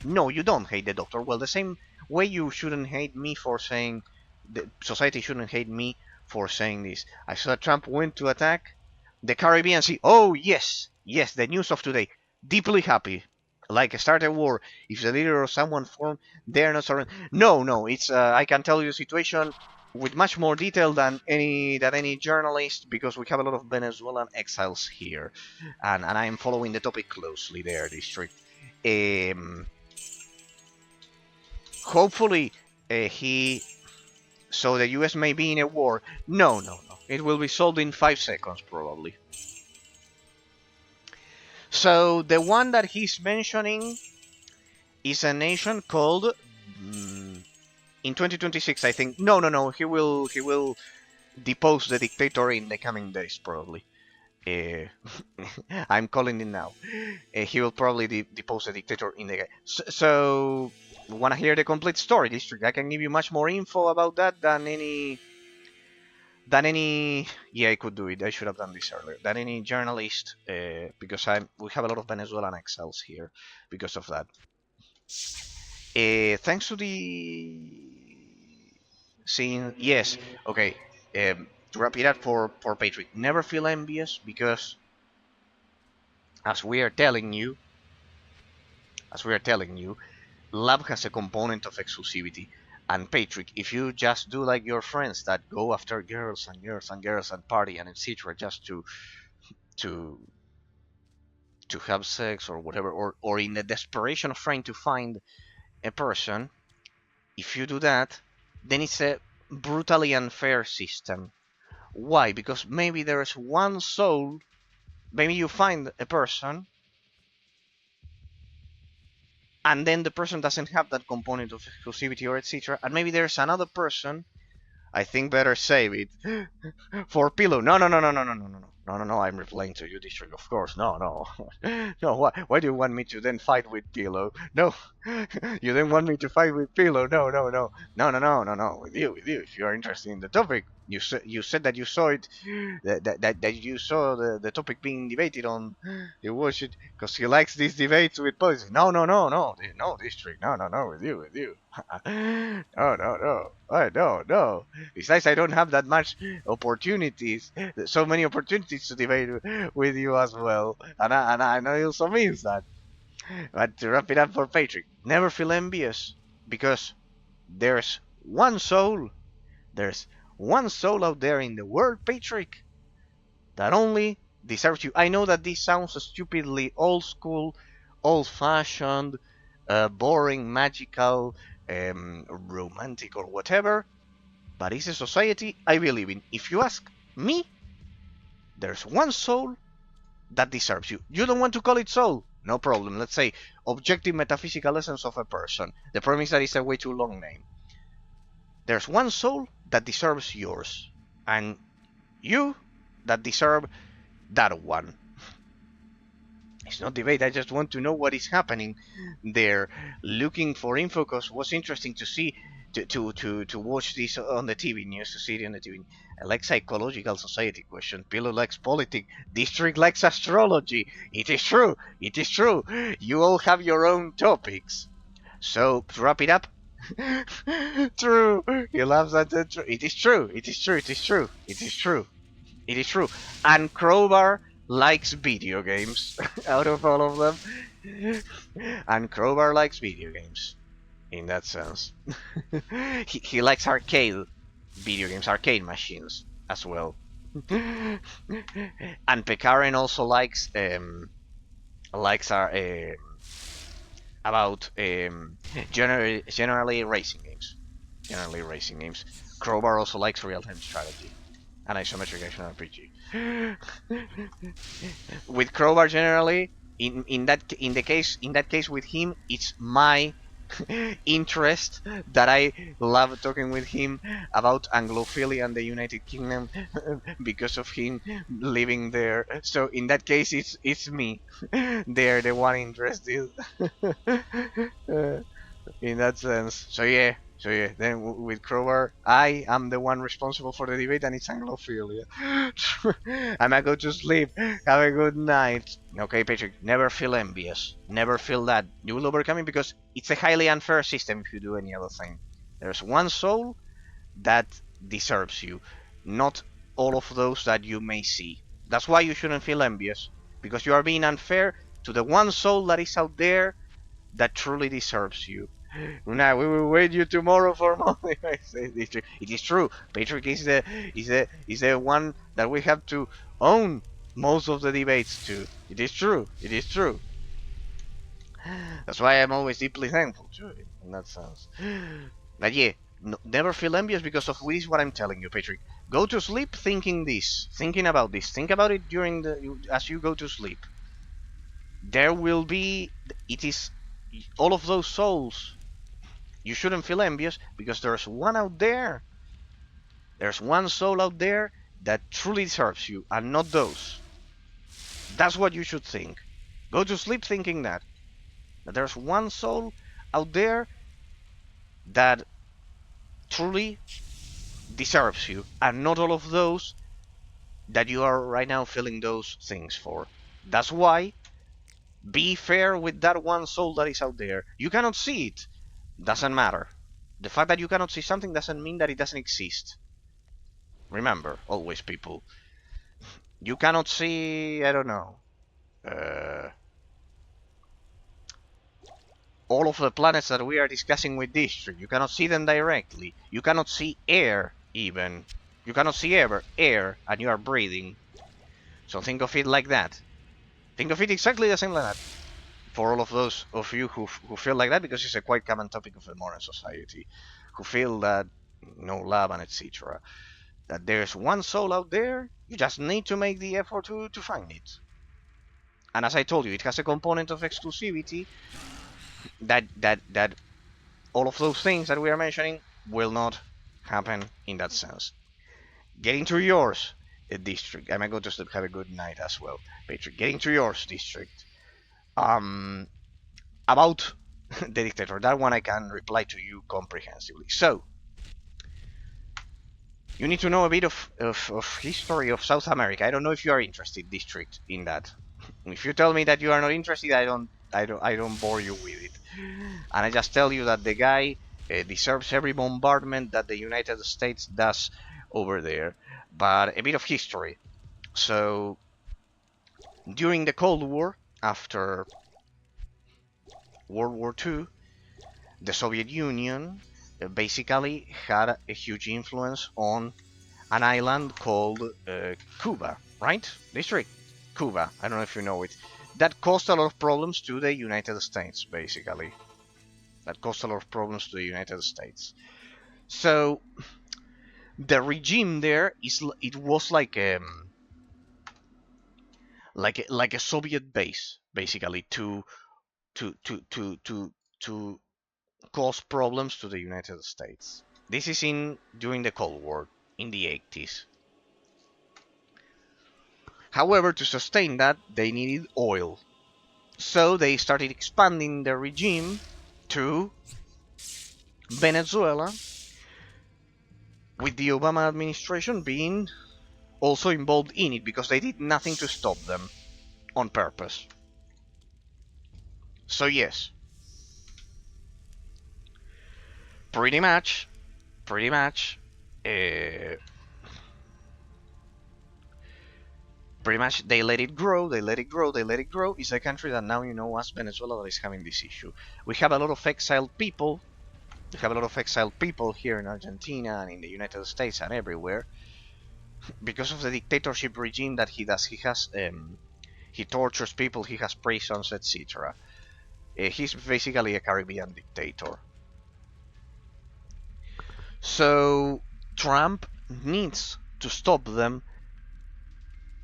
No, you don't hate the doctor. Well, the same way you shouldn't hate me for saying, the society shouldn't hate me for saying this. I saw Trump went to attack the Caribbean Sea. Oh, yes, the news of today. Deeply happy. Like start a war. If the leader or someone form, they're not surrender. No, it's I can tell you the situation with much more detail than any journalist, because we have a lot of Venezuelan exiles here, and I'm following the topic closely there, District. Hopefully, so the US may be in a war. No. It will be solved in 5 seconds, probably. So, the one that he's mentioning is a nation called... in 2026, I think... No. He will depose the dictator in the coming days, probably. I'm calling it now. He will probably depose the dictator in the... So... Want to hear the complete story, District? I can give you much more info about that than any... Yeah, I could do it. I should have done this earlier. Than any journalist, because we have a lot of Venezuelan exiles here because of that. Thanks to the scene... Yes, okay. To wrap it up for Patrick, never feel envious, because as we are telling you, love has a component of exclusivity. And Patrick, if you just do like your friends that go after girls and party and etc. just to have sex or whatever, or in the desperation of trying to find a person, if you do that, then it's a brutally unfair system. Why? Because maybe there's one soul, maybe you find a person, and then the person doesn't have that component of exclusivity or etc. And maybe there's another person. I think better save it for Pillow. No. I'm replying to you, District. Of course. No. Why do you want me to then fight with Pillow? No. You then want me to fight with Pillow? No. With you. If you are interested in the topic, you said that you saw it, that you saw the topic being debated on. You watch it because he likes these debates with policy. No, District. No, with you. No. Besides, I don't have that much opportunities, so many opportunities to debate with you as well, and I know it also means that. But to wrap it up for Patrick, never feel envious, because there's one soul out there in the world, Patrick, that only deserves you. I know that this sounds stupidly old school, old-fashioned, boring, magical, romantic or whatever, but it's a society I believe in. If you ask me, there's one soul that deserves you. You don't want to call it soul? No problem. Let's say objective metaphysical essence of a person. The problem is that it's a way too long name. There's one soul that deserves yours, and you that deserve that one. It's not debate, I just want to know what is happening there. Looking for info, because it was interesting to see, to watch this on the TV news, to see it on the TV. I like psychological society question. Pillow likes politics. District likes astrology. It is true. You all have your own topics. So, to wrap it up, true. He loves that. It is true. And Crowbar likes video games out of all of them. And Crowbar likes video games in that sense. he likes arcade video games, arcade machines as well. And Pekaren also likes about generally racing games. Generally racing games. Crowbar also likes real-time strategy and isometric action RPG. With Crowbar generally, in that case with him, it's my interest that I love talking with him about Anglophilia and the United Kingdom because of him living there. So in that case, it's me. They're the one interested. Uh, in that sense. So yeah. Then with Crowbar, I am the one responsible for the debate, and it's Anglophilia. And I go to sleep. Have a good night. Okay, Patrick. Never feel envious. Never feel that you will overcome it because it's a highly unfair system if you do any other thing. There's one soul that deserves you, not all of those that you may see. That's why you shouldn't feel envious because you are being unfair to the one soul that is out there that truly deserves you. Now we will wait you tomorrow for more. It is true. Patrick is the one that we have to own most of the debates to. It is true. It is true. That's why I'm always deeply thankful to it in that sense. But yeah, no, never feel envious because of this. What I'm telling you, Patrick. Go to sleep thinking this, thinking about this. Think about it during the as you go to sleep. There will be. It is all of those souls. You shouldn't feel envious because there's one out there. There's one soul out there that truly deserves you, and not those. That's what you should think. Go to sleep thinking that. That there's one soul out there that truly deserves you, and not all of those that you are right now feeling those things for. That's why be fair with that one soul that is out there. You cannot see it. Doesn't matter. The fact that you cannot see something doesn't mean that it doesn't exist. Remember, always, people. You cannot see, I don't know, uh, all of the planets that we are discussing with District. You cannot see them directly. You cannot see air, even. You cannot see air, and you are breathing. So think of it like that. Think of it exactly the same like that. For all of those of you who feel like that, because it's a quite common topic of the modern society, who feel that no love and etc. That there's one soul out there, you just need to make the effort to find it. And as I told you, it has a component of exclusivity that all of those things that we are mentioning will not happen in that sense. Getting to yours, District. I might go to sleep. Have a good night as well, Patrick. Getting to yours, District. About the dictator. That one I can reply to you comprehensively. So, you need to know a bit of history of South America. I don't know if you are interested, District, in that. If you tell me that you are not interested, I don't bore you with it. And I just tell you that the guy deserves every bombardment that the United States does over there. But a bit of history. So, during the Cold War, after World War II, the Soviet Union basically had a huge influence on an island called Cuba, right? District Cuba. I don't know if you know it. That caused a lot of problems to the United States, basically. That caused a lot of problems to the United States. So the regime there it was like a Soviet base, basically, to to to to to cause problems to the United States. This is in during the Cold War in the 80s. However, to sustain that, they needed oil. So they started expanding their regime to Venezuela, with the Obama administration being also involved in it because they did nothing to stop them on purpose. So yes, pretty much, pretty much, uh, pretty much they let it grow, they let it grow, they let it grow. It's a country that now you know as Venezuela that is having this issue. We have a lot of exiled people. We have a lot of exiled people here in Argentina and in the United States and everywhere because of the dictatorship regime that he does. He tortures people, he has prisons, etc. He's basically a Caribbean dictator. So Trump needs to stop them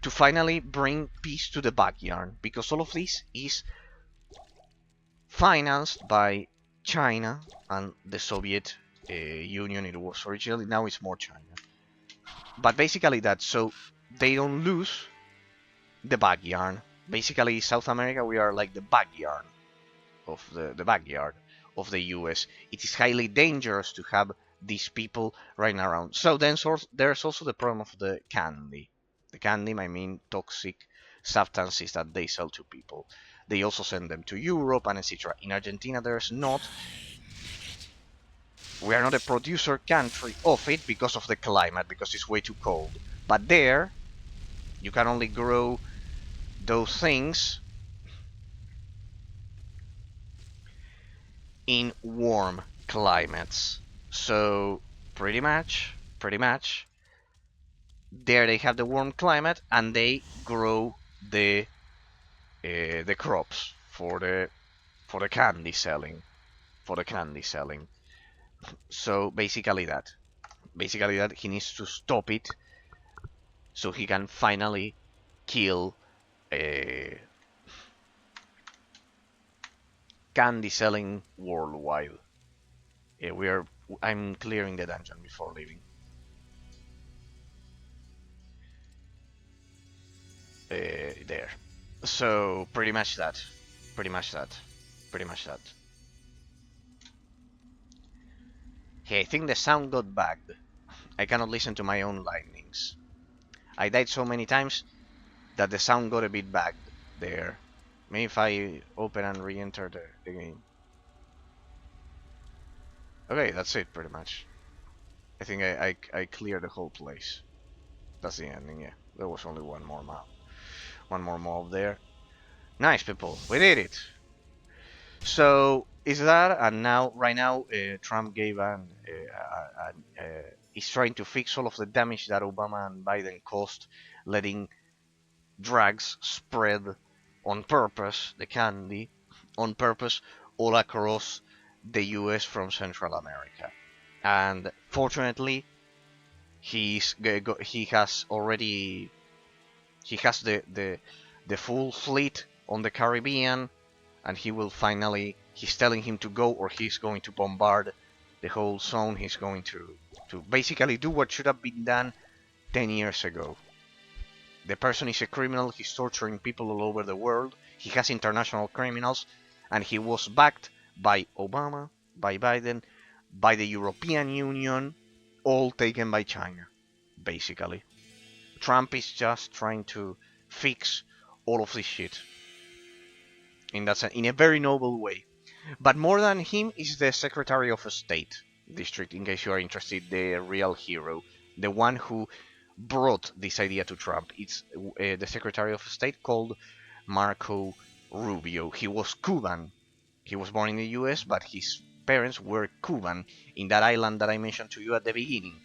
to finally bring peace to the backyard, because all of this is financed by China and the Soviet Union. It was originally, now it's more China. But basically that, so they don't lose the backyard. Basically, South America, we are like the backyard of the backyard of the US. It is highly dangerous to have these people right around. So then there's also the problem of the candy. The candy, I mean toxic substances that they sell to people. They also send them to Europe and etc. In Argentina, there's not. We are not a producer country of it because of the climate, because it's way too cold. But there, you can only grow those things in warm climates. So pretty much, there they have the warm climate and they grow the crops for the candy selling, for the candy selling. So basically that he needs to stop it so he can finally kill candy selling worldwide. I'm clearing the dungeon before leaving. There. So pretty much that. Pretty much that. Pretty much that. Hey, I think the sound got bugged. I cannot listen to my own lightnings. I died so many times that the sound got a bit bugged there. Maybe if I open and re-enter the game. Okay, that's it pretty much. I think I cleared the whole place. That's the ending, yeah. There was only one more mob. One more mob there. Nice, people. We did it. So is that, and now right now Trump gave is trying to fix all of the damage that Obama and Biden caused, letting drugs spread on purpose, the candy on purpose, all across the U.S. from Central America. And fortunately, he has already he has the full fleet on the Caribbean, and he will finally, he's telling him to go, or he's going to bombard the whole zone. He's going to basically do what should have been done 10 years ago. The person is a criminal, he's torturing people all over the world, he has international criminals, and he was backed by Obama, by Biden, by the European Union, all taken by China, basically. Trump is just trying to fix all of this shit. In a very noble way. But more than him is the Secretary of State district, in case you are interested, the real hero, the one who brought this idea to Trump. It's the Secretary of State called Marco Rubio. He was Cuban. He was born in the US, but his parents were Cuban in that island that I mentioned to you at the beginning.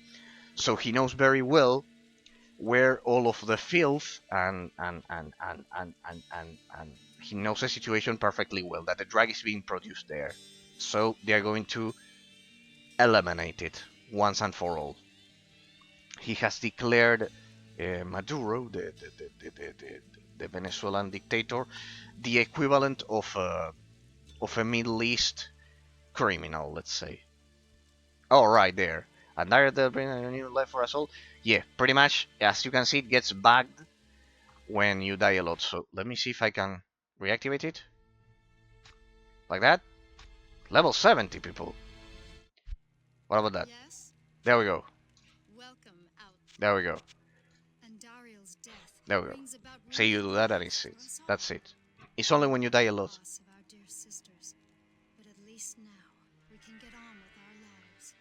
So he knows very well where all of the filth and he knows the situation perfectly well, that the drug is being produced there. So they are going to eliminate it once and for all. He has declared Maduro, the Venezuelan dictator, the equivalent of a Middle East criminal, let's say. Oh, right there. And there they'll bring a new life for us all. Yeah, pretty much, as you can see, it gets bugged when you die a lot. So let me see if I can reactivate it. Like that. Level 70, people. What about that? Yes? There we go. Welcome out. There we go. And Dariel's death There we go. brings about Say you do that and it's it. That's it. It's only when you die a lot. loss of our dear sisters. But at least now we can get on with our lives.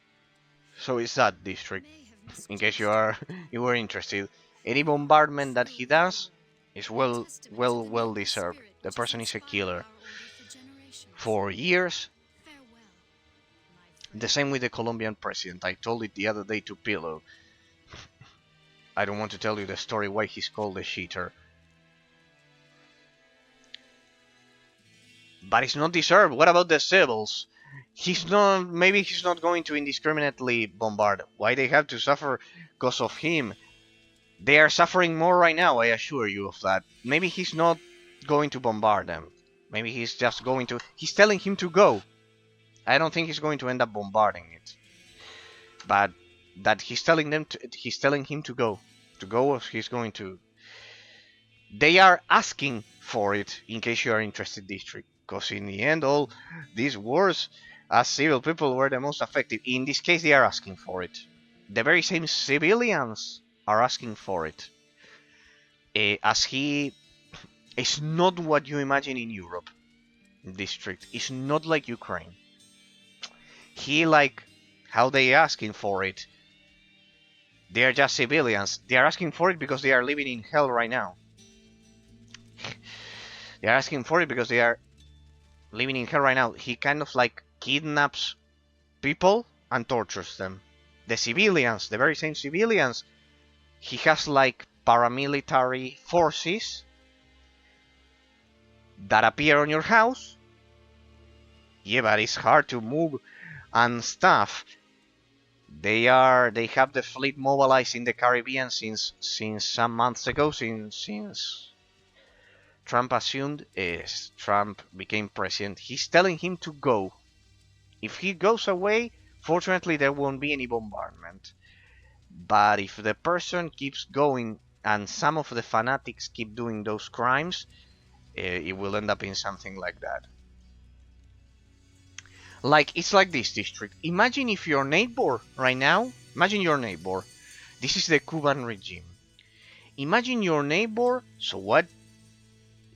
So it's that district. May have In case misjudged you were interested. Any bombardment that he does is well deserved. The person is a killer. For years, Farewell, my the same with the Colombian president. I told it the other day to Pillow. I don't want to tell you the story why he's called a cheater. but it's not deserved. What about the civils? He's not. Maybe he's not going to indiscriminately bombard. Why they have to suffer because of him? They are suffering more right now. I assure you of that. Maybe he's not going to bombard them. Maybe he's just going to. He's telling him to go. I don't think he's going to end up bombarding it, but that he's telling them. He's telling him to go. To go. He's going to. They are asking for it. In case you are interested, district. Because in the end, all these wars, as civil people, were the most effective. In this case, they are asking for it. The very same civilians are asking for it. As he is not what you imagine in Europe. District. It's not like Ukraine. He like how they asking for it. They are just civilians. They are asking for it because they are living in hell right now. They are asking for it because they are living in hell right now. He kind of like kidnaps people and tortures them. The civilians, the very same civilians, he has like paramilitary forces that appear on your house. Yeah, but it's hard to move and stuff. They have the fleet mobilized in the Caribbean since some months ago, since Trump assumed, Trump became president. He's telling him to go. If he goes away, fortunately there won't be any bombardment. But if the person keeps going and some of the fanatics keep doing those crimes, it will end up in something like that. Like, it's like this, district. Imagine if your neighbor right now, imagine your neighbor. This is the Cuban regime. Imagine your neighbor. So what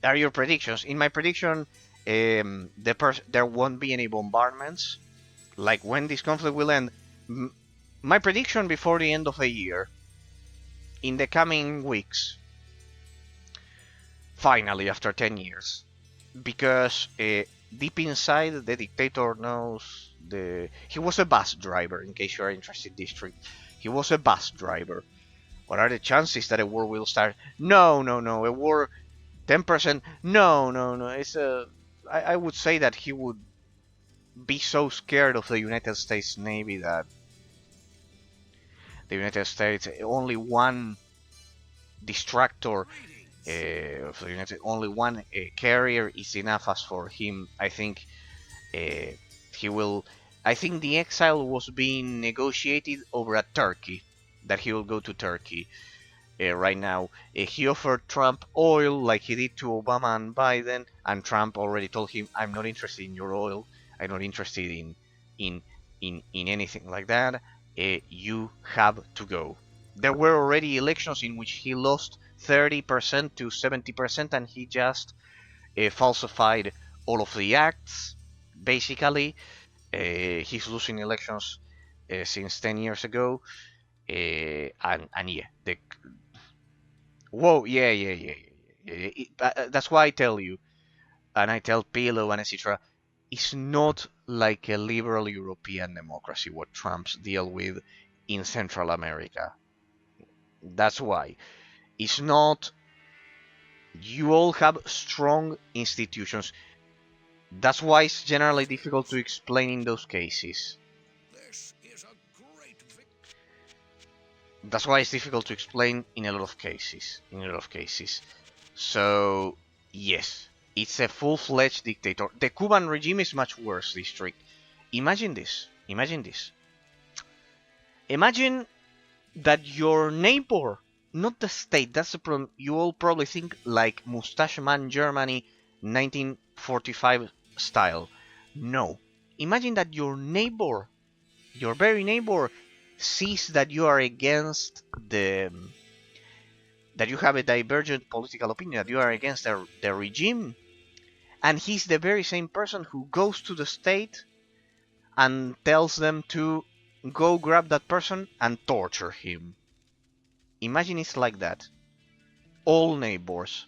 are your predictions? In my prediction, there won't be any bombardments. Like when this conflict will end. My prediction before the end of the year, in the coming weeks, finally after 10 years, because deep inside the dictator knows he was a bus driver. In case you are interested, district, he was a bus driver. What are the chances that a war will start? No, a war 10%. No. It's a. I would say that he would be so scared of the United States Navy that the United States only one distractor of the United, only one carrier is enough as for him. I think he will. I think the exile was being negotiated over at Turkey, that he will go to Turkey. Right now, he offered Trump oil like he did to Obama and Biden, and Trump already told him, "I'm not interested in your oil. I'm not interested in anything like that. You have to go." There were already elections in which he lost 30% to 70%, and he just falsified all of the acts. Basically, he's losing elections since 10 years ago, and yeah, whoa, yeah. That's why I tell you, and I tell Pilo and etc. It's not like a liberal European democracy what Trump's deal with in Central America. That's why it's not. You all have strong institutions. That's why it's generally difficult to explain in those cases. That's why it's difficult to explain in a lot of cases. So yes, it's a full-fledged dictator. The Cuban regime is much worse, district. Imagine this. Imagine that your neighbor, not the state, that's the problem. You all probably think like Mustache Man Germany 1945 style. No. Imagine that your neighbor, your very neighbor, sees that you are against that you have a divergent political opinion, that you are against the regime, and he's the very same person who goes to the state and tells them to go grab that person and torture him. Imagine it's like that. All neighbors.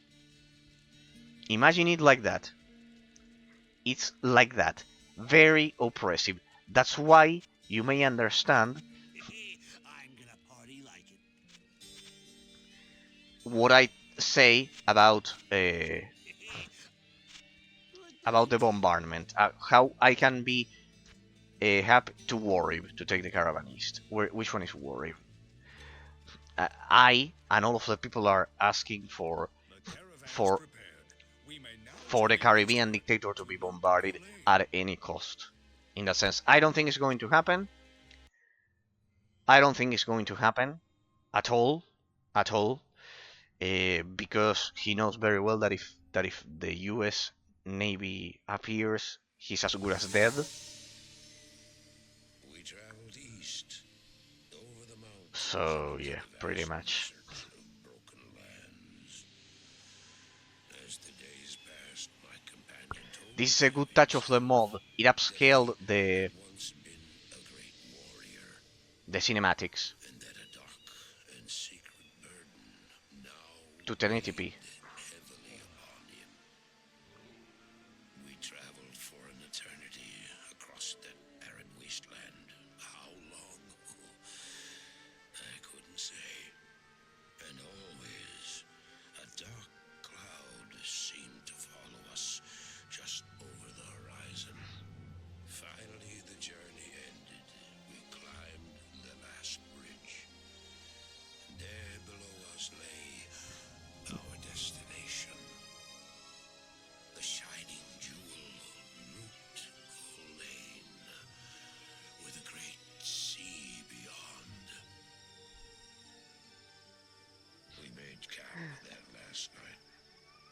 Imagine it like that. It's like that. Very oppressive. That's why you may understand what I say about about the bombardment. How I can be happy to Warrior to take the caravan east. Which one is Warrior? I and all of the people are asking for for the Caribbean dictator to be bombarded at any cost. In that sense, I don't think it's going to happen. I don't think it's going to happen at all, at all, because he knows very well that if the U.S. Navy appears, he's as good as dead. We traveled east, over the mountains, So yeah, pretty much. of broken lands. As the days passed, my companion told This is a good touch of the mod. It upscaled the once been a great warrior, the cinematics and that a dark and secret burden now to 1080p. heavily upon him. We traveled for an eternity across that barren wasteland. How long? I couldn't say. And always, a dark cloud seemed to follow us just over the horizon. Finally, the journey ended. We climbed the last bridge. There below us lay our destination. The shining jewel, Loot Lane, with a great sea beyond. We made camp there last night.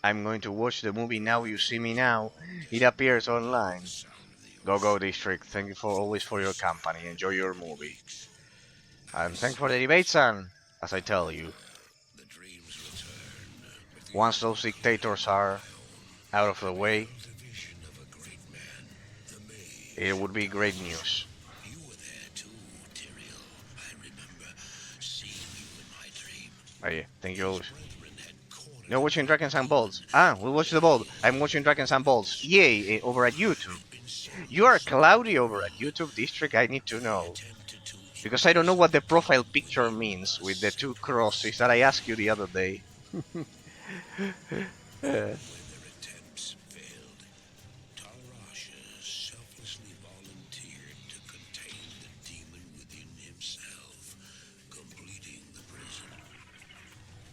I'm going to watch the movie Now You See Me Now. It appears online. Sound of the Go Go District, thank you for always for your company. Enjoy your movie. And thanks for the debate, son. As I tell you, the dreams return. With once those dictators are out of the way, the vision of a great man, the maid. it would be great news. You were there too, Tyrael. I remember seeing you in my dream. Oh yeah, thank you always. Brethren had cornered You're watching Dragons and Balls. Ah, we watch the ball. I'm watching Dragons and Balls. Yay, over at YouTube. You are cloudy over at YouTube District, I need to know. tempted to Because I don't know what the profile picture means with the two crosses that I asked you the other day. when their attempts failed. Tarasha selflessly volunteered to contain the demon within himself, completing the prison.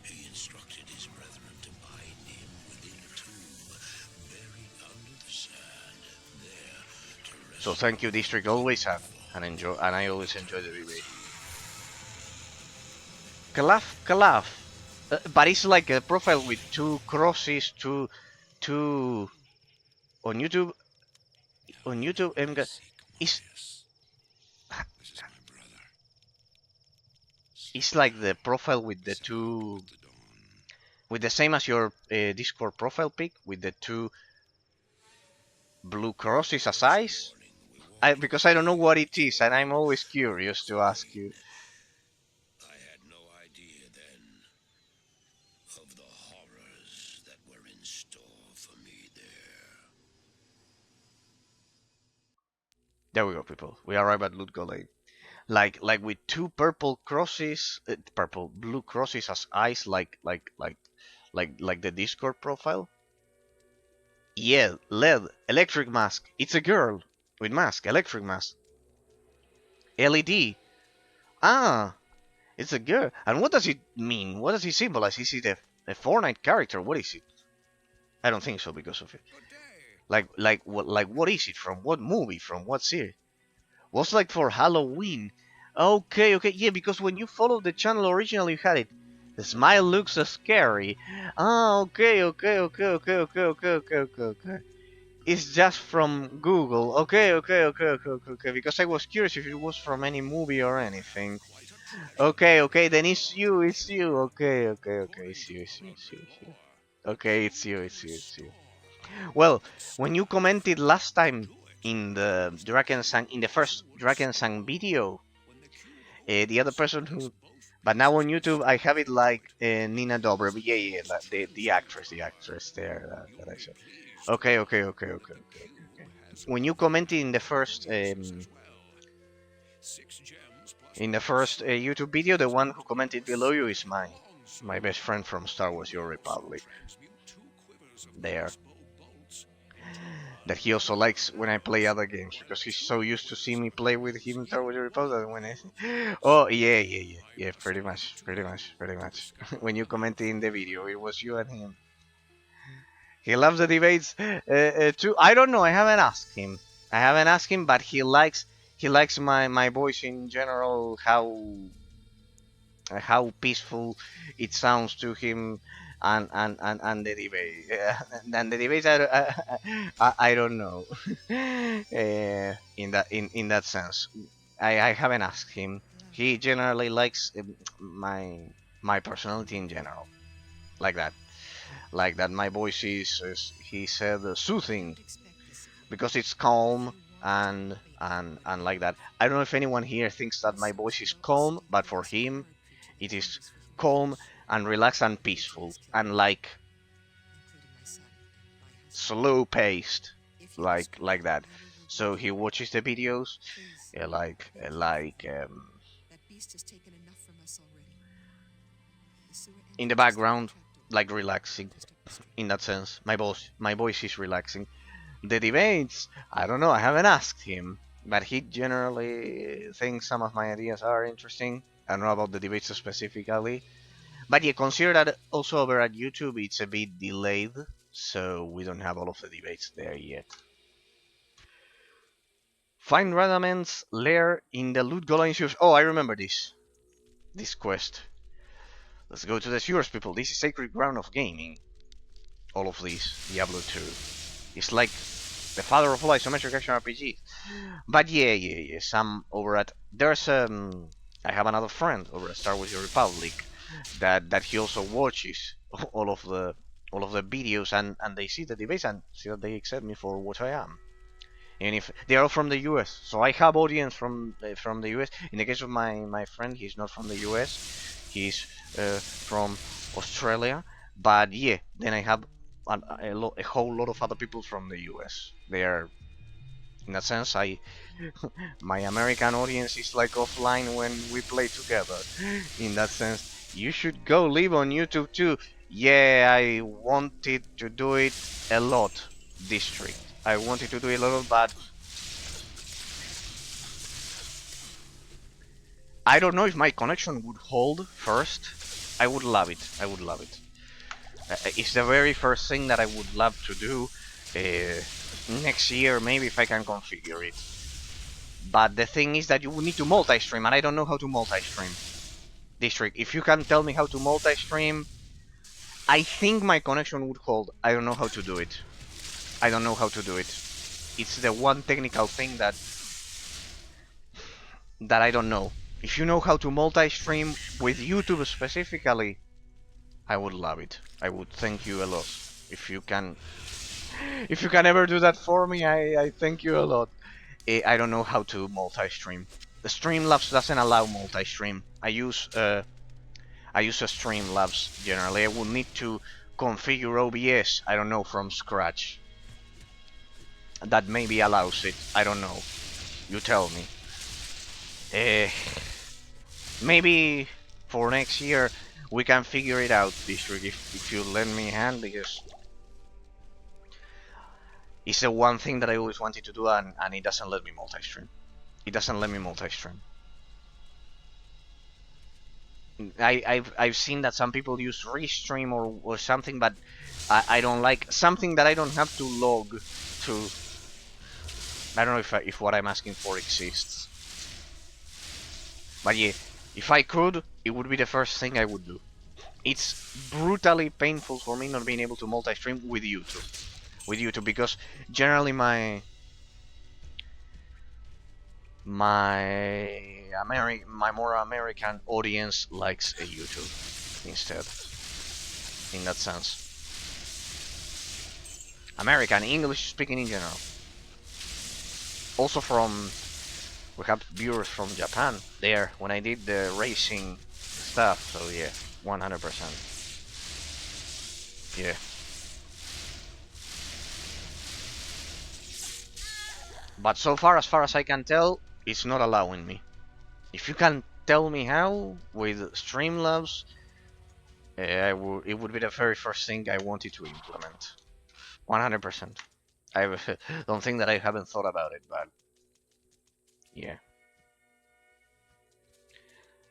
He instructed his brethren to bind him within a tomb, buried under the sand, there to rest. So thank you District always and I always enjoy the debate. Calaf. But it's like a profile with two crosses, two on YouTube. On YouTube, it's This is my brother. it's like the profile with the two, The dawn. with the same as your Discord profile pic, with the two blue crosses as eyes. Because I don't know what it is, and I'm always curious to ask you. I had no idea then of the horrors that were in store for me there. There we go, people. We arrive at Loot Lane. Like with two purple crosses, blue crosses as eyes, like the Discord profile. Yeah, LED, electric mask. It's a girl with mask, electric mask. LED. Ah, it's a girl. And what does it mean? What does it symbolize? Is it a Fortnite character? What is it? I don't think so because of it. Like what is it? From what movie? From what series? Was like for Halloween. Okay, yeah, because when you followed the channel originally you had it. The smile looks so scary. Ah, okay. It's just from Google. Okay. Because I was curious if it was from any movie or anything. Okay, then it's you. Okay, it's you. Okay, it's you. Well, when you commented last time in the in the first Drakensang video, the other person who, but now on YouTube I have it like Nina Dobrev. Yeah, like the actress there that I saw. Okay. When you commented in the first YouTube video, the one who commented below you is my best friend from Star Wars: Your Republic. There. that he also likes when I play other games because he's so used to see me play with him in Star Wars Republic that when oh yeah, pretty much. When you commented in the video, it was you and him. He loves the debates too. I don't know. I haven't asked him. But he likes my voice in general. How peaceful it sounds to him, and the debate. And the debates, I don't know. In that sense, I haven't asked him. He generally likes my personality in general, like that. Like that, my voice is he said soothing because it's calm and like that. I don't know if anyone here thinks that my voice is calm, but for him, it is calm and relaxed and peaceful and like slow paced, like that. So he watches the videos, in the background, like relaxing. In that sense, my voice is relaxing. The debates, I don't know. I haven't asked him, but he generally thinks some of my ideas are interesting. I don't know about the debates specifically, but yeah, consider that also over at YouTube, it's a bit delayed, so we don't have all of the debates there yet. Find Radaman's lair in the loot golem sewers. Oh, I remember this quest. Let's go to the sewers, people. This is sacred ground of gaming. All of these Diablo 2. It's like the father of all isometric action RPGs. But yeah. Some over at I have another friend over at Star Wars Republic that he also watches all of the videos and they see the debates and see that they accept me for what I am. And if they are all from the US, so I have audience from the US. In the case of my friend, he's not from the US, he's from Australia. But yeah, then I have a whole lot of other people from the US. They are, in a sense, my American audience is like offline when we play together. In that sense, you should go live on YouTube too. Yeah, I wanted to do it a lot. District. I wanted to do it a lot, but I don't know if my connection would hold first. I would love it. I would love it. It's the very first thing that I would love to do next year, maybe if I can configure it. But the thing is that you would need to multi-stream, and I don't know how to multi-stream. District, if you can tell me how to multi-stream, I think my connection would hold. I don't know how to do it. I don't know how to do it. It's the one technical thing that I don't know. If you know how to multi-stream with YouTube specifically, I would love it. I would thank you a lot. If you can ever do that for me, I thank you a lot. I don't know how to multi-stream. The Streamlabs doesn't allow multi-stream. I use a Streamlabs generally. I would need to configure OBS, I don't know, from scratch. That maybe allows it. I don't know. You tell me. Maybe for next year we can figure it out, District, if you lend me a hand, because it's the one thing that I always wanted to do, and it doesn't let me multi-stream. It doesn't let me multi-stream. I've seen that some people use Restream or something, but I don't like something that I don't have to log to. I don't know if what I'm asking for exists. But yeah, if I could, it would be the first thing I would do. It's brutally painful for me not being able to multi-stream with YouTube, because generally my more American audience likes a YouTube instead. In that sense, American English speaking in general. Also we have viewers from Japan there when I did the racing stuff. So yeah, 100%. Yeah. But so far as I can tell, it's not allowing me. If you can tell me how with Streamlabs, it would be the very first thing I wanted to implement. 100%. I don't think that I haven't thought about it, but yeah,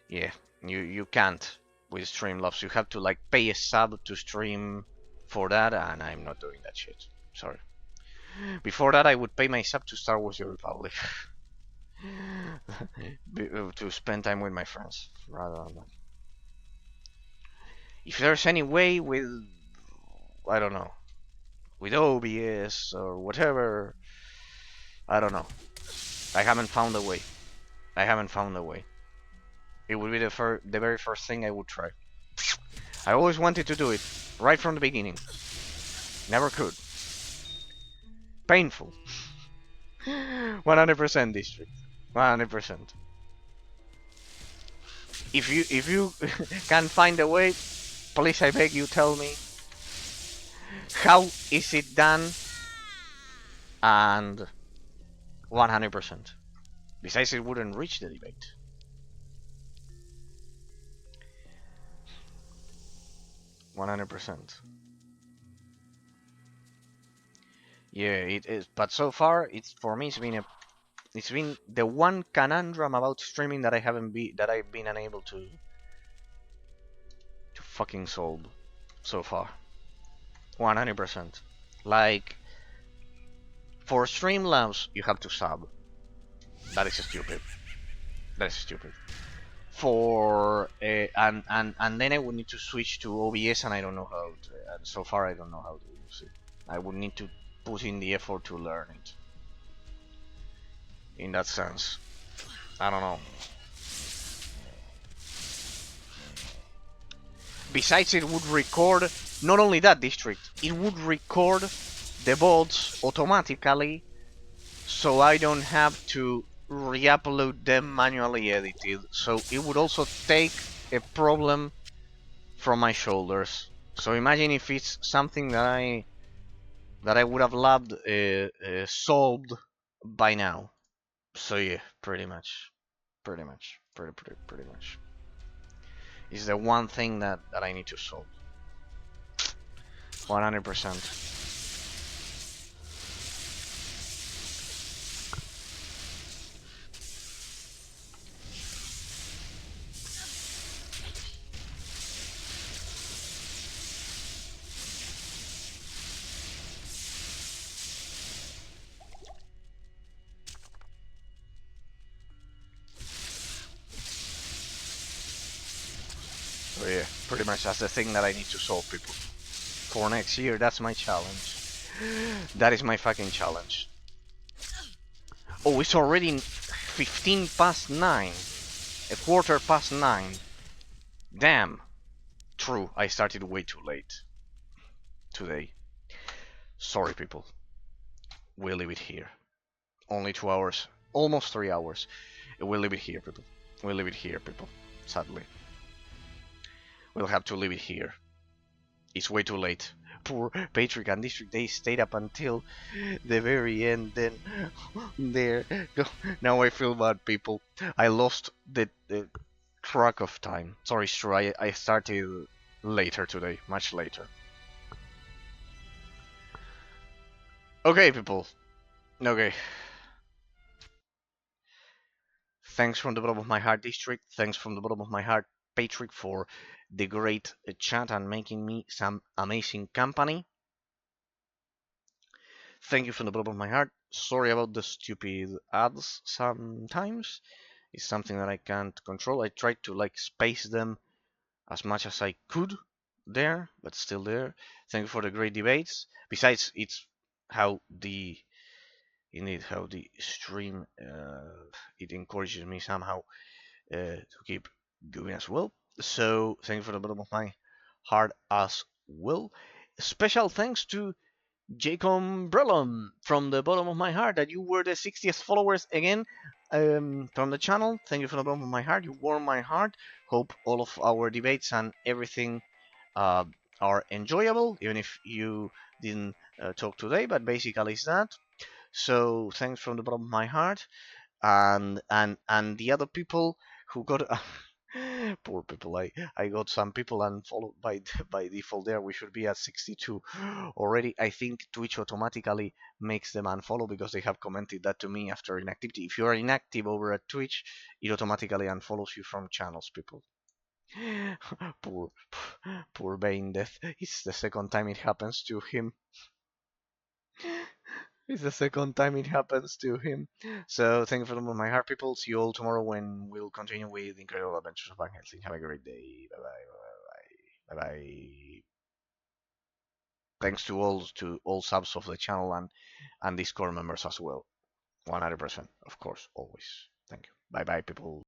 yeah. You can't with Streamlabs. You have to like pay a sub to stream for that, and I'm not doing that shit. Sorry. Before that, I would pay my sub to Star Wars: The Republic to spend time with my friends rather than that. If there's any way with, I don't know, with OBS or whatever, I don't know. I haven't found a way. I haven't found a way. It would be the very first thing I would try. I always wanted to do it right from the beginning. Never could. Painful. 100% district. 100%. If you can find a way, please I beg you tell me how is it done, and 100%. Besides, it wouldn't reach the debate. One hundred percent. Yeah, it is. But so far, it's for me. It's been the one conundrum about streaming that I've been unable to fucking solve so far. 100%. Like for Streamlabs, you have to sub. That is stupid. That is stupid. For and then I would need to switch to OBS, and I don't know how. And so far, I don't know how to use it. I would need to put in the effort to learn it. In that sense, I don't know. Besides, it would record not only that district, it would record the VODs automatically, so I don't have to re-upload them manually edited. So it would also take a problem from my shoulders. So imagine if it's something that I would have loved solved by now. So yeah, pretty much, pretty much. Is the one thing that I need to solve. 100%. So yeah, pretty much that's the thing that I need to solve, people. For next year, that's my challenge. That is my fucking challenge. Oh, it's already 15 past 9. A quarter past 9. Damn. True, I started way too late today. Sorry, people. We'll leave it here. Only 2 hours. Almost 3 hours. We'll leave it here, people. We'll leave it here, people. Sadly. We'll have to leave it here. It's way too late. Poor Patrick and District, they stayed up until the very end. Then there, now I feel bad, people. I lost the track of time. Sorry, Stru, I started later today, much later. Okay, people. Okay. Thanks from the bottom of my heart, District. Thanks from the bottom of my heart, Patrick, for the great chat and making me some amazing company. Thank you from the bottom of my heart. Sorry about the stupid ads sometimes. It's something that I can't control. I tried to like space them as much as I could there, but still there. Thank you for the great debates. Besides, it's how the how the stream it encourages me somehow to keep going as well. So thank you from the bottom of my heart as well. Special thanks to Jacob Brelon from the bottom of my heart that you were the 60th followers again from the channel. Thank you from the bottom of my heart. You warm my heart. Hope all of our debates and everything uh, are enjoyable, even if you didn't talk today. But basically, it's that. So thanks from the bottom of my heart, and the other people who got Poor people. I got some people unfollowed by by default there. We should be at 62 already. I think Twitch automatically makes them unfollow because they have commented that to me after inactivity. If you are inactive over at Twitch, it automatically unfollows you from channels, people. poor poor Bane Death. It's the second time it happens to him. It's the second time it happens to him. So thank you for the my heart, people. See you all tomorrow when we'll continue with the incredible adventures of Van Helsing. Have a great day. Bye bye. Bye bye. Bye bye. Thanks to all subs of the channel and Discord members as well. 100%, of course, always. Thank you. Bye bye, people.